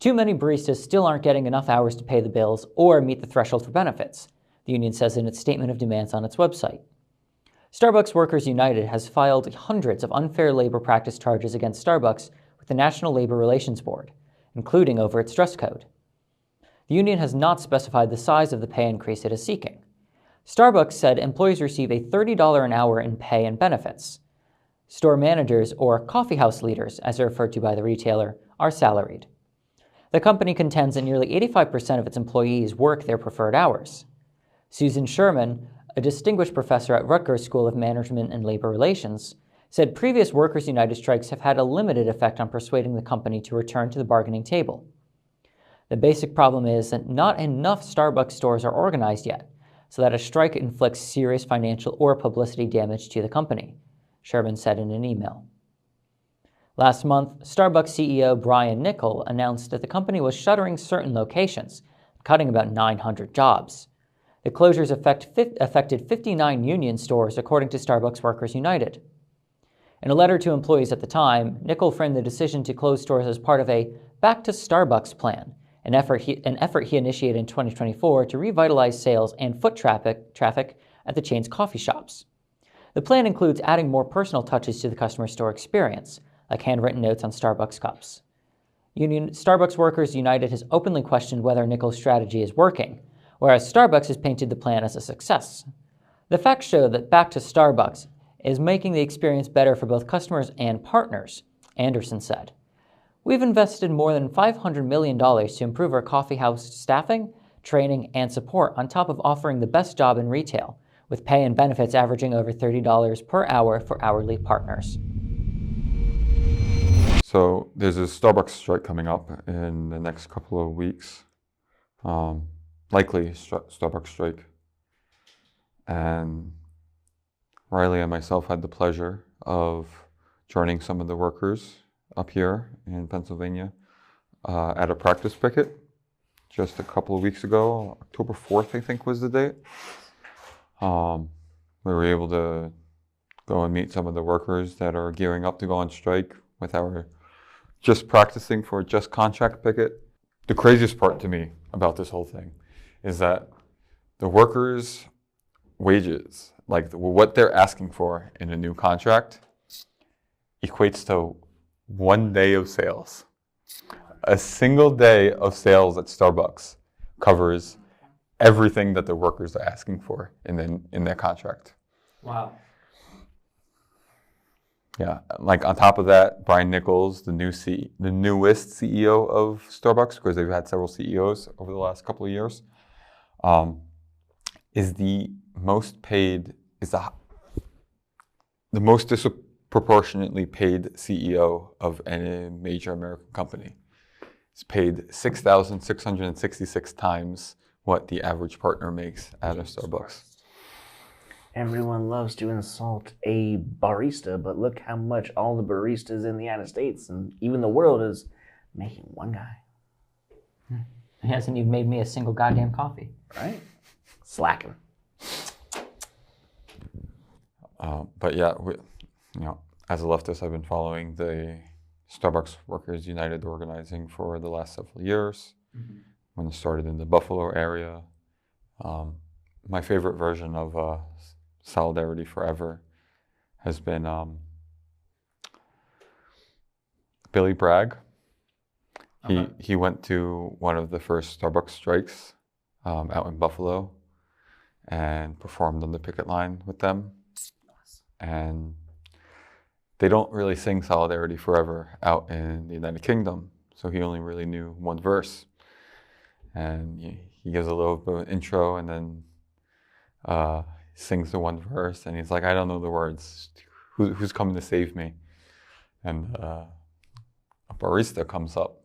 Too many baristas still aren't getting enough hours to pay the bills or meet the threshold for benefits, the union says in its statement of demands on its website. Starbucks Workers United has filed hundreds of unfair labor practice charges against Starbucks with the National Labor Relations Board, including over its dress code. The union has not specified the size of the pay increase it is seeking. Starbucks said employees receive a $30 an hour in pay and benefits. Store managers, or coffeehouse leaders, as they're referred to by the retailer, are salaried. The company contends that nearly 85% of its employees work their preferred hours. Susan Sherman, a distinguished professor at Rutgers School of Management and Labor Relations, said previous Workers United strikes have had a limited effect on persuading the company to return to the bargaining table. The basic problem is that not enough Starbucks stores are organized yet, so that a strike inflicts serious financial or publicity damage to the company, Sherman said in an email. Last month, Starbucks CEO Brian Niccol announced that the company was shuttering certain locations, cutting about 900 jobs. The closures affected 59 union stores, according to Starbucks Workers United. In a letter to employees at the time, Niccol framed the decision to close stores as part of a Back to Starbucks plan, an effort he initiated in 2024 to revitalize sales and foot traffic at the chain's coffee shops. The plan includes adding more personal touches to the customer store experience, like handwritten notes on Starbucks cups. Starbucks Workers United has openly questioned whether Niccol's strategy is working, whereas Starbucks has painted the plan as a success. The facts show that Back to Starbucks is making the experience better for both customers and partners, Anderson said. We've invested more than $500 million to improve our coffeehouse staffing, training, and support, on top of offering the best job in retail, with pay and benefits averaging over $30 per hour for hourly partners. So there's a Starbucks strike coming up in the next couple of weeks, likely Starbucks strike. And Riley and myself had the pleasure of joining some of the workers up here in Pennsylvania at a practice picket just a couple of weeks ago. October 4th, I think, was the date. We were able to go and meet some of the workers that are gearing up to go on strike with our just practicing for just contract picket. The craziest part to me about this whole thing is that the workers' wages, like what they're asking for in a new contract, equates to 1 day of sales. A single day of sales at Starbucks covers everything that the workers are asking for in their contract. Wow. Yeah, like on top of that, Brian Nichols, the newest CEO of Starbucks, because they've had several CEOs over the last couple of years, is the most paid, the most disproportionately paid CEO of any major American company. He's paid 6,666 times what the average partner makes at a Starbucks. Everyone loves to insult a barista, but look how much all the baristas in the United States and even the world is making one guy. He hasn't even made me a single goddamn coffee. Right? Slacking. But yeah, as a leftist, I've been following the Starbucks Workers United organizing for the last several years. Mm-hmm. When it started in the Buffalo area. My favorite version of Solidarity Forever has been Billy Bragg. He went to one of the first Starbucks strikes out in Buffalo and performed on the picket line with them. And they don't really sing Solidarity Forever out in the United Kingdom, so he only really knew one verse. And he gives a little bit of an intro and then sings the one verse, and he's like, I don't know the words. Who's coming to save me? And a barista comes up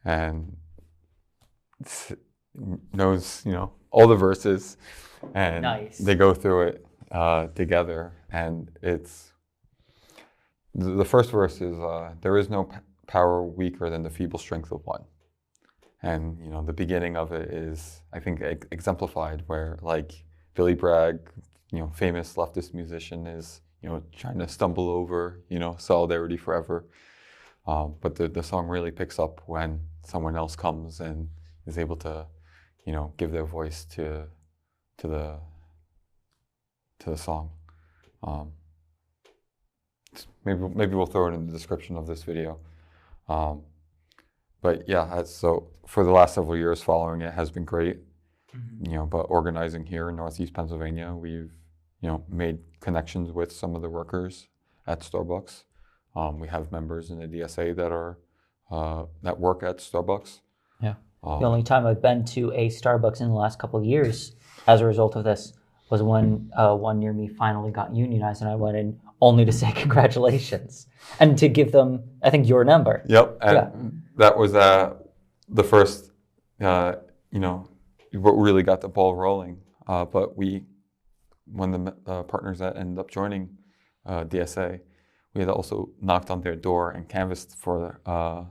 and knows, all the verses, and nice. They go through it together. And it's the first verse is, there is no power weaker than the feeble strength of one. And, the beginning of it is, I think, exemplified where, like, Billy Bragg, famous leftist musician, is, trying to stumble over, Solidarity Forever. But the song really picks up when someone else comes and is able to, give their voice to the song. Maybe we'll throw it in the description of this video. But yeah, so for the last several years, following it has been great. But organizing here in Northeast Pennsylvania, we've made connections with some of the workers at Starbucks. We have members in the DSA that work at Starbucks. Yeah. The only time I've been to a Starbucks in the last couple of years as a result of this was when one near me finally got unionized, and I went in only to say congratulations and to give them, I think, your number. Yep. And that was the first, what really got the ball rolling. But when the partners that ended up joining DSA, we had also knocked on their door and canvassed for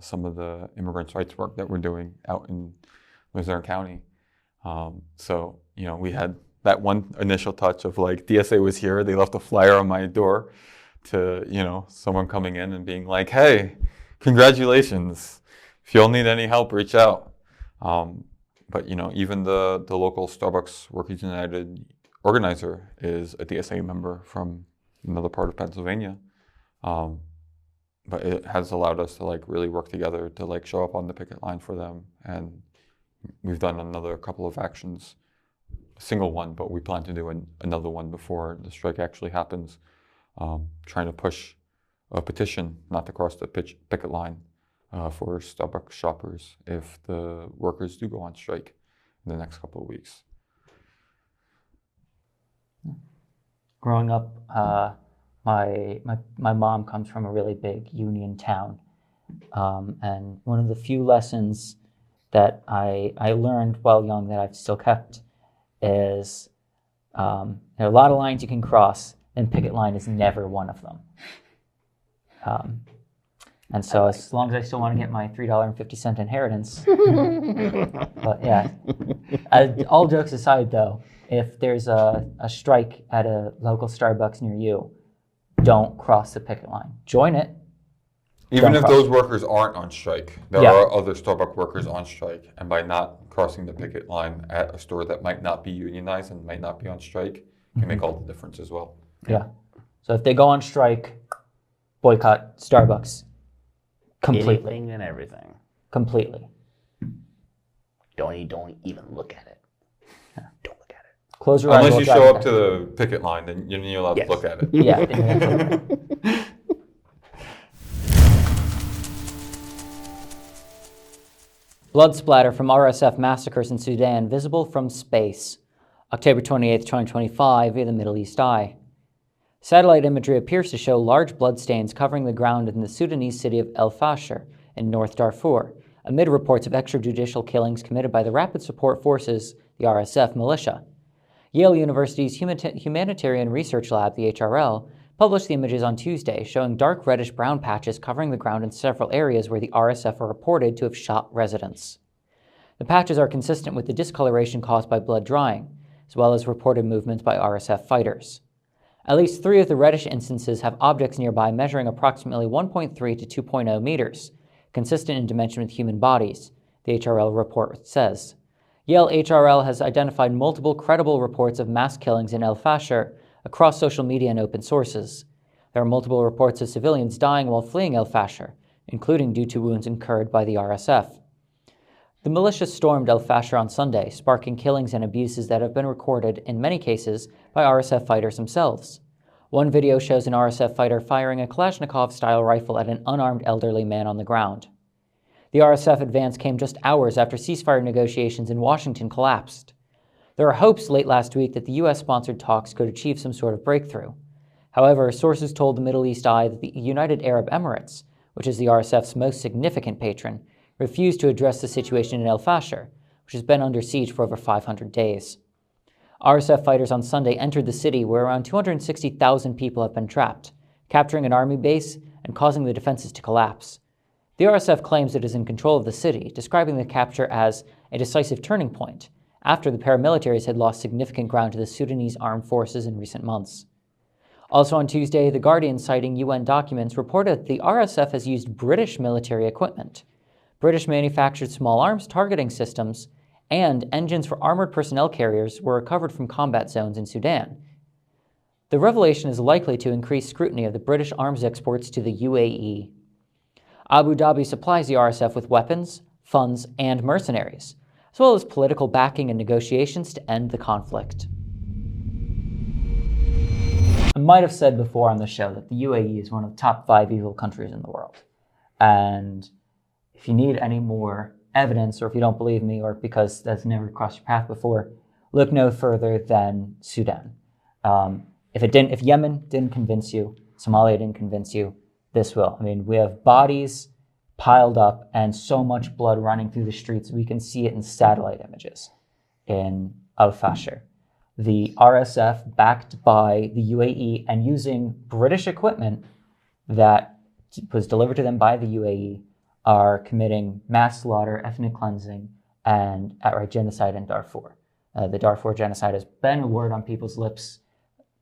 some of the immigrants' rights work that we're doing out in Luzerne County. So, we had that one initial touch of like, DSA was here, they left a flyer on my door to, someone coming in and being like, hey, congratulations. If you'll need any help, reach out. But, even the local Starbucks Workers United organizer is a DSA member from another part of Pennsylvania. But it has allowed us to like really work together to like show up on the picket line for them. And we've done another couple of actions, a single one, but we plan to do another one before the strike actually happens, trying to push a petition not to cross the picket line for Starbucks shoppers if the workers do go on strike in the next couple of weeks. Growing up, my mom comes from a really big union town, and one of the few lessons that I learned while young that I've still kept is there are a lot of lines you can cross, and picket line is never one of them. And so as long as I still want to get my $3.50 inheritance, but yeah, all jokes aside though, if there's a strike at a local Starbucks near you, don't cross the picket line. Join it. Even if those workers aren't on strike, there are other Starbucks workers on strike. And by not crossing the picket line at a store that might not be unionized and might not be on strike, can make all the difference as well. Yeah. So if they go on strike, boycott Starbucks completely. Anything and everything. Completely. Don't even look at it. Don't look at it. Close your eyes. Unless you show up to the picket line, then you're allowed to look at it. Yeah. Blood splatter from RSF massacres in Sudan visible from space. October 28, 2025, via the Middle East Eye. Satellite imagery appears to show large bloodstains covering the ground in the Sudanese city of El Fasher in North Darfur, amid reports of extrajudicial killings committed by the Rapid Support Forces, the RSF militia. Yale University's Humanitarian Research Lab, the HRL, published the images on Tuesday, showing dark reddish-brown patches covering the ground in several areas where the RSF are reported to have shot residents. The patches are consistent with the discoloration caused by blood drying, as well as reported movements by RSF fighters. At least 3 of the reddish instances have objects nearby measuring approximately 1.3 to 2.0 meters, consistent in dimension with human bodies, the HRL report says. Yale HRL has identified multiple credible reports of mass killings in El Fasher across social media and open sources. There are multiple reports of civilians dying while fleeing El Fasher, including due to wounds incurred by the RSF. The militia stormed El Fasher on Sunday, sparking killings and abuses that have been recorded, in many cases, by RSF fighters themselves. One video shows an RSF fighter firing a Kalashnikov-style rifle at an unarmed elderly man on the ground. The RSF advance came just hours after ceasefire negotiations in Washington collapsed. There are hopes late last week that the U.S.-sponsored talks could achieve some sort of breakthrough. However, sources told the Middle East Eye that the United Arab Emirates, which is the RSF's most significant patron, refused to address the situation in El Fasher, which has been under siege for over 500 days. RSF fighters on Sunday entered the city where around 260,000 people have been trapped, capturing an army base and causing the defenses to collapse. The RSF claims it is in control of the city, describing the capture as a decisive turning point, after the paramilitaries had lost significant ground to the Sudanese armed forces in recent months. Also on Tuesday, The Guardian, citing UN documents, reported that the RSF has used British military equipment, British-manufactured small arms targeting systems, and engines for armored personnel carriers were recovered from combat zones in Sudan. The revelation is likely to increase scrutiny of the British arms exports to the UAE. Abu Dhabi supplies the RSF with weapons, funds, and mercenaries, as well as political backing and negotiations to end the conflict. I might have said before on the show that the UAE is one of the top 5 evil countries in the world. And if you need any more evidence, or if you don't believe me, or because that's never crossed your path before, look no further than Sudan. If Yemen didn't convince you, Somalia didn't convince you, this will. I mean, we have bodies piled up and so much blood running through the streets. We can see it in satellite images in Al-Fashir. The RSF, backed by the UAE and using British equipment that was delivered to them by the UAE, are committing mass slaughter, ethnic cleansing, and outright genocide in Darfur. The Darfur genocide has been a word on people's lips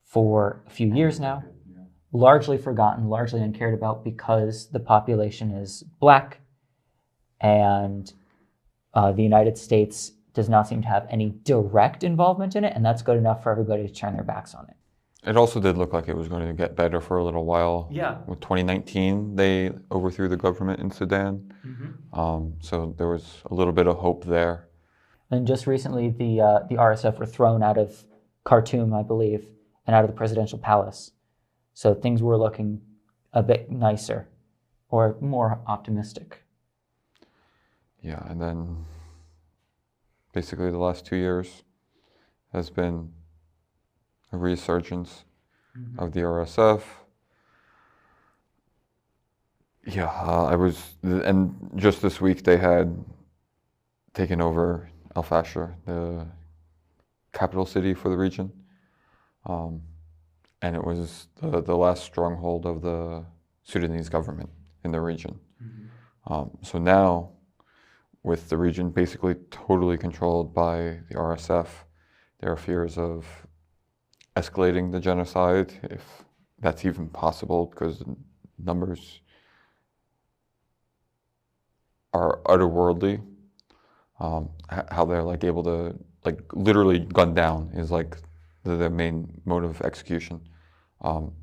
for a few years now, largely forgotten, largely uncared about because the population is black, and the United States does not seem to have any direct involvement in it, and that's good enough for everybody to turn their backs on it. It also did look like it was going to get better for a little while. Yeah. With 2019, they overthrew the government in Sudan. So there was a little bit of hope there. And just recently, the RSF were thrown out of Khartoum, I believe, and out of the presidential palace. So things were looking a bit nicer or more optimistic. Yeah, and then basically the last 2 years has been a resurgence of the RSF. Yeah, and just this week they had taken over Al-Fashir, the capital city for the region. And it was the last stronghold of the Sudanese government in the region. So now, with the region basically totally controlled by the RSF, there are fears of escalating the genocide, if that's even possible, because the numbers are otherworldly. How they're like able to literally gun down is like the main mode of execution.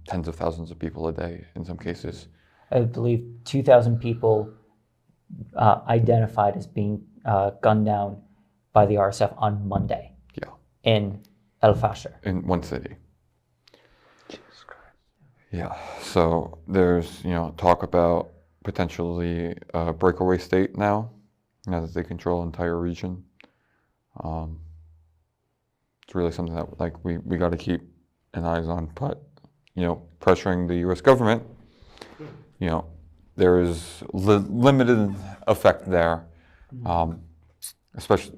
Tens of thousands of people a day in some cases. I believe 2,000 people identified as being gunned down by the RSF on Monday. Yeah. In Al-Fashir. In one city. Jesus Christ. Yeah. So there's talk about potentially a breakaway state now that they control the entire region. It's really something that we got to keep an eye on. But pressuring the U.S. government, there is limited effect there. Especially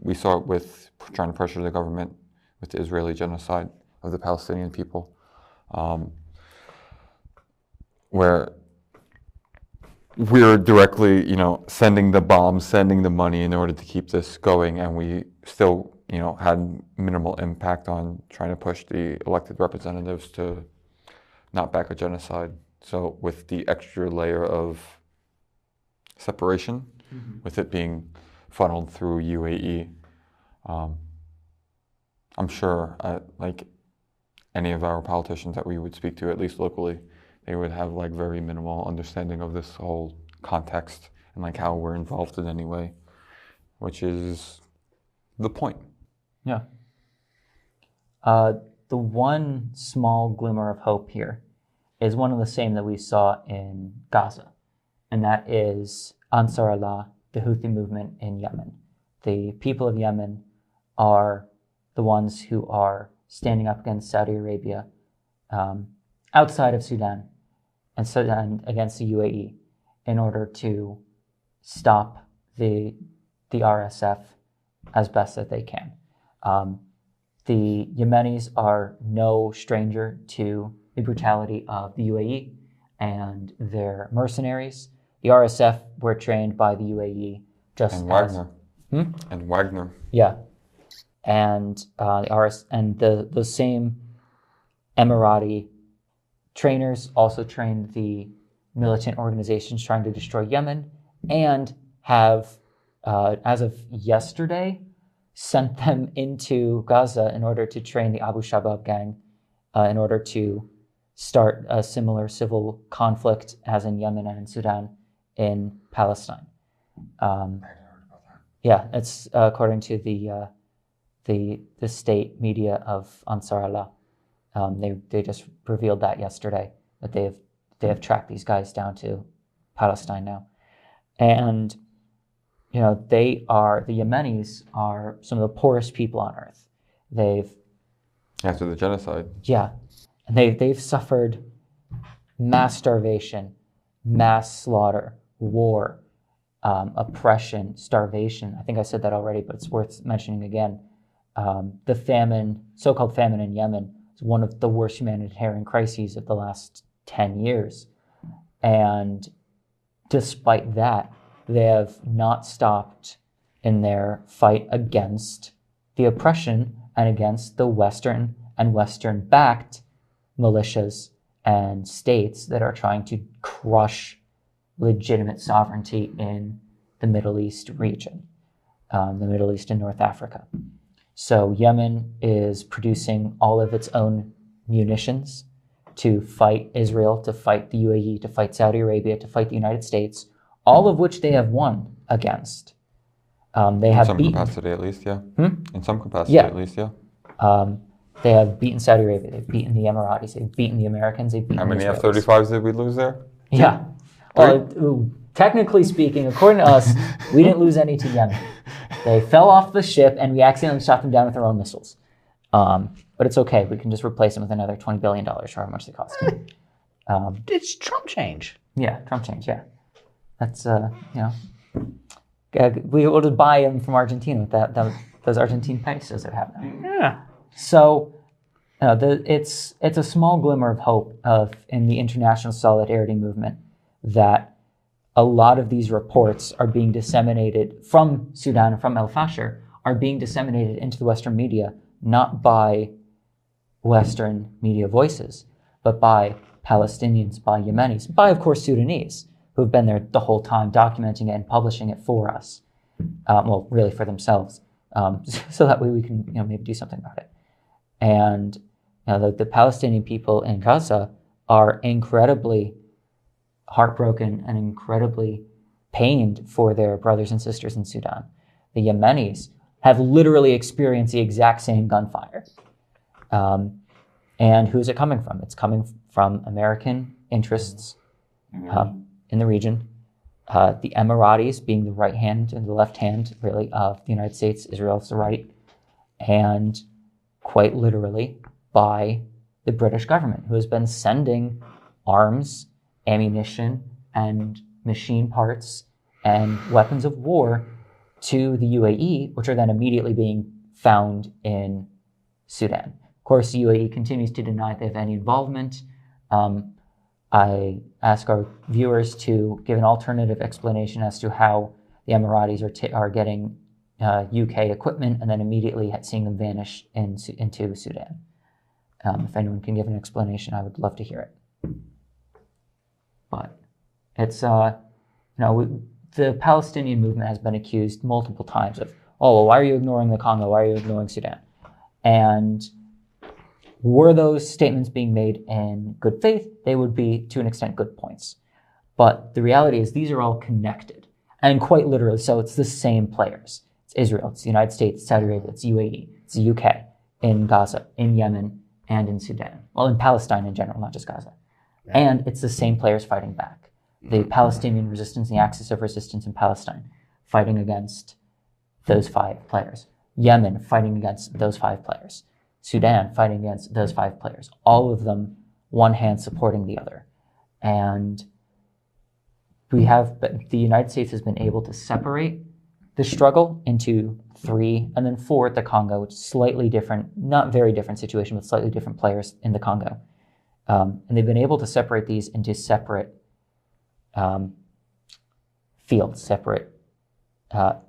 we saw it with trying to pressure the government with the Israeli genocide of the Palestinian people, where we're directly, sending the bombs, sending the money in order to keep this going, and we still, had minimal impact on trying to push the elected representatives to not back a genocide. So with the extra layer of separation, with it being funneled through UAE, I'm sure, any of our politicians that we would speak to, at least locally, they would have very minimal understanding of this whole context and how we're involved in any way, which is the point. Yeah. The one small glimmer of hope here is one of the same that we saw in Gaza, and that is Ansar Allah, the Houthi movement in Yemen. The people of Yemen are the ones who are standing up against Saudi Arabia outside of Sudan and against the UAE in order to stop the RSF as best that they can. The Yemenis are no stranger to the brutality of the UAE and their mercenaries. The RSF were trained by the UAE just and Wagner. And Wagner. Yeah. And the same Emirati trainers also trained the militant organizations trying to destroy Yemen, and have, as of yesterday, sent them into Gaza in order to train the Abu Shabaab gang in order to start a similar civil conflict as in Yemen and in Sudan in Palestine. Yeah, it's according to the state media of Ansar Allah. They just revealed that yesterday, that they have tracked these guys down to Palestine now. And the Yemenis are some of the poorest people on earth. After the genocide. Yeah. And they've suffered mass starvation, mass slaughter, war, oppression, starvation. I think I said that already, but it's worth mentioning again. The famine, so-called famine in Yemen, is one of the worst humanitarian crises of the last 10 years. And despite that, they have not stopped in their fight against the oppression and against the Western and Western-backed militias and states that are trying to crush legitimate sovereignty in the Middle East region, the Middle East and North Africa. So Yemen is producing all of its own munitions to fight Israel, to fight the UAE, to fight Saudi Arabia, to fight the United States, all of which they have won against. They have in some beaten, capacity, at least, yeah. In some capacity, Yeah. at least, yeah. They have beaten Saudi Arabia, they've beaten the Emiratis, they've beaten the Americans, they've beaten How many the Israelis. F-35s did we lose there? Yeah. Well, technically speaking, according to us, we didn't lose any to Yemen. They fell off the ship and we accidentally shot them down with our own missiles. But it's okay. We can just replace them with another $20 billion or how much they cost. It's Trump change. Yeah, Trump change, yeah. That's, we will just buy them from Argentina with those Argentine pesos that have now. Yeah. So it's a small glimmer of hope in the international solidarity movement that a lot of these reports are being disseminated from Sudan, from El Fasher, are being disseminated into the Western media, not by Western media voices, but by Palestinians, by Yemenis, by, of course, Sudanese, who have been there the whole time documenting it and publishing it for us. Well, really for themselves, so that way we can maybe do something about it. And the Palestinian people in Gaza are incredibly heartbroken and incredibly pained for their brothers and sisters in Sudan. The Yemenis have literally experienced the exact same gunfire. And who's it coming from? It's coming from American interests in the region. The Emiratis being the right hand and the left hand, really, of the United States. Israel's the right. And quite literally by the British government, who has been sending arms, ammunition, and machine parts and weapons of war to the UAE, which are then immediately being found in Sudan. Of course, the UAE continues to deny they have any involvement. I ask our viewers to give an alternative explanation as to how the Emiratis are getting UK equipment and then immediately seeing them vanish into Sudan. If anyone can give an explanation, I would love to hear it. But it's, the Palestinian movement has been accused multiple times of, oh, well, why are you ignoring the Congo? Why are you ignoring Sudan? And were those statements being made in good faith, they would be, to an extent, good points. But the reality is these are all connected. And quite literally, so it's the same players. It's Israel, it's the United States, it's Saudi Arabia, it's UAE, it's the UK, in Gaza, in Yemen, and in Sudan. Well, in Palestine in general, not just Gaza. Yeah. And it's the same players fighting back. The Palestinian resistance, the axis of resistance in Palestine, fighting against those 5 players. Yemen fighting against those 5 players. Sudan fighting against those 5 players. All of them, one hand supporting the other. And the United States has been able to separate the struggle into 3 and then 4 at the Congo, which is slightly different, not very different situation, but slightly different players in the Congo. And they've been able to separate these into separate fields, separate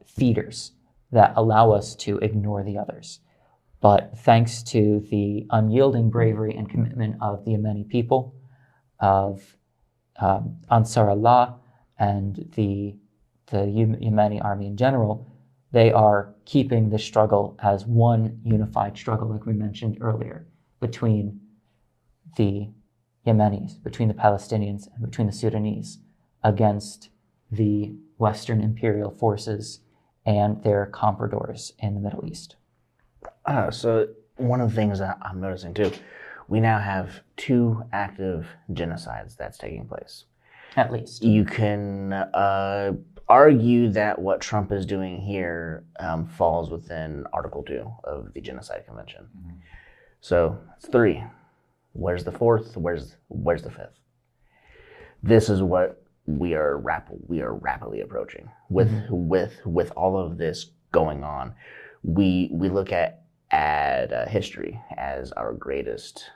feeders that allow us to ignore the others. But thanks to the unyielding bravery and commitment of the Yemeni people, of Ansar Allah, and the Yemeni army in general, they are keeping the struggle as one unified struggle, like we mentioned earlier, between the Yemenis, between the Palestinians, and between the Sudanese against the Western imperial forces and their compradors in the Middle East. So one of the things that I'm noticing too, we now have 2 active genocides that's taking place. At least. You can argue that what Trump is doing here falls within Article 2 of the Genocide Convention. Mm-hmm. So it's 3. Where's the 4th? Where's the 5th? This is what we are rapidly approaching with all of this going on. We look at history as our greatest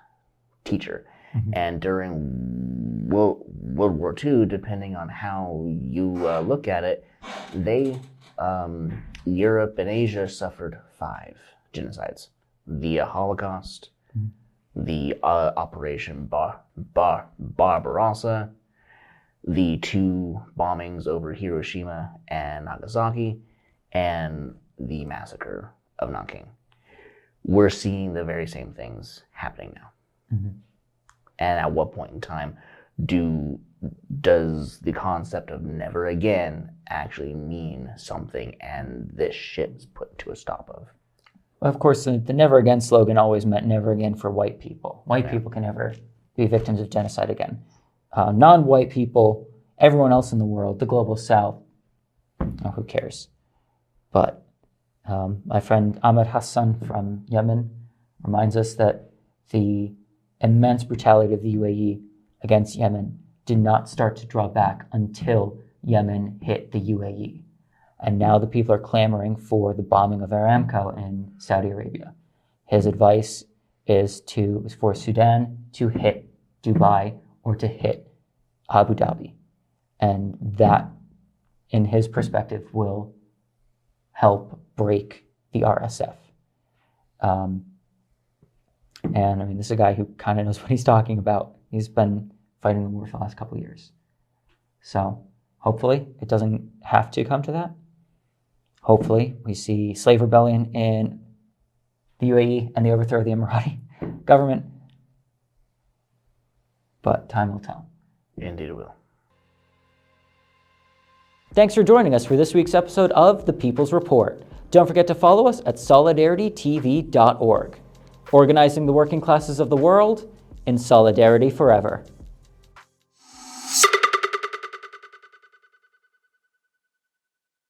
teacher, and during World War II, depending on how you look at it, Europe and Asia suffered 5 genocides: the Holocaust, the Operation Barbarossa, the 2 bombings over Hiroshima and Nagasaki, and the massacre of Nanking. We're seeing the very same things happening now. And at what point in time does the concept of never again actually mean something, and this shit's put to a stop of? Well, of course, the never again slogan always meant never again for white people. White people can never be victims of genocide again. Non-white people, everyone else in the world, the global south, who cares? But my friend Ahmed Hassan from Yemen reminds us that the immense brutality of the UAE against Yemen did not start to draw back until Yemen hit the UAE. And now the people are clamoring for the bombing of Aramco in Saudi Arabia. His advice is for Sudan to hit Dubai or to hit Abu Dhabi. And that, in his perspective, will help break the RSF. And I mean, this is a guy who kind of knows what he's talking about. He's been fighting the war for the last couple of years. So hopefully it doesn't have to come to that. Hopefully we see slave rebellion in the UAE and the overthrow of the Emirati government. But time will tell. Indeed it will. Thanks for joining us for this week's episode of The People's Report. Don't forget to follow us at solidaritytv.org. Organizing the working classes of the world in solidarity forever.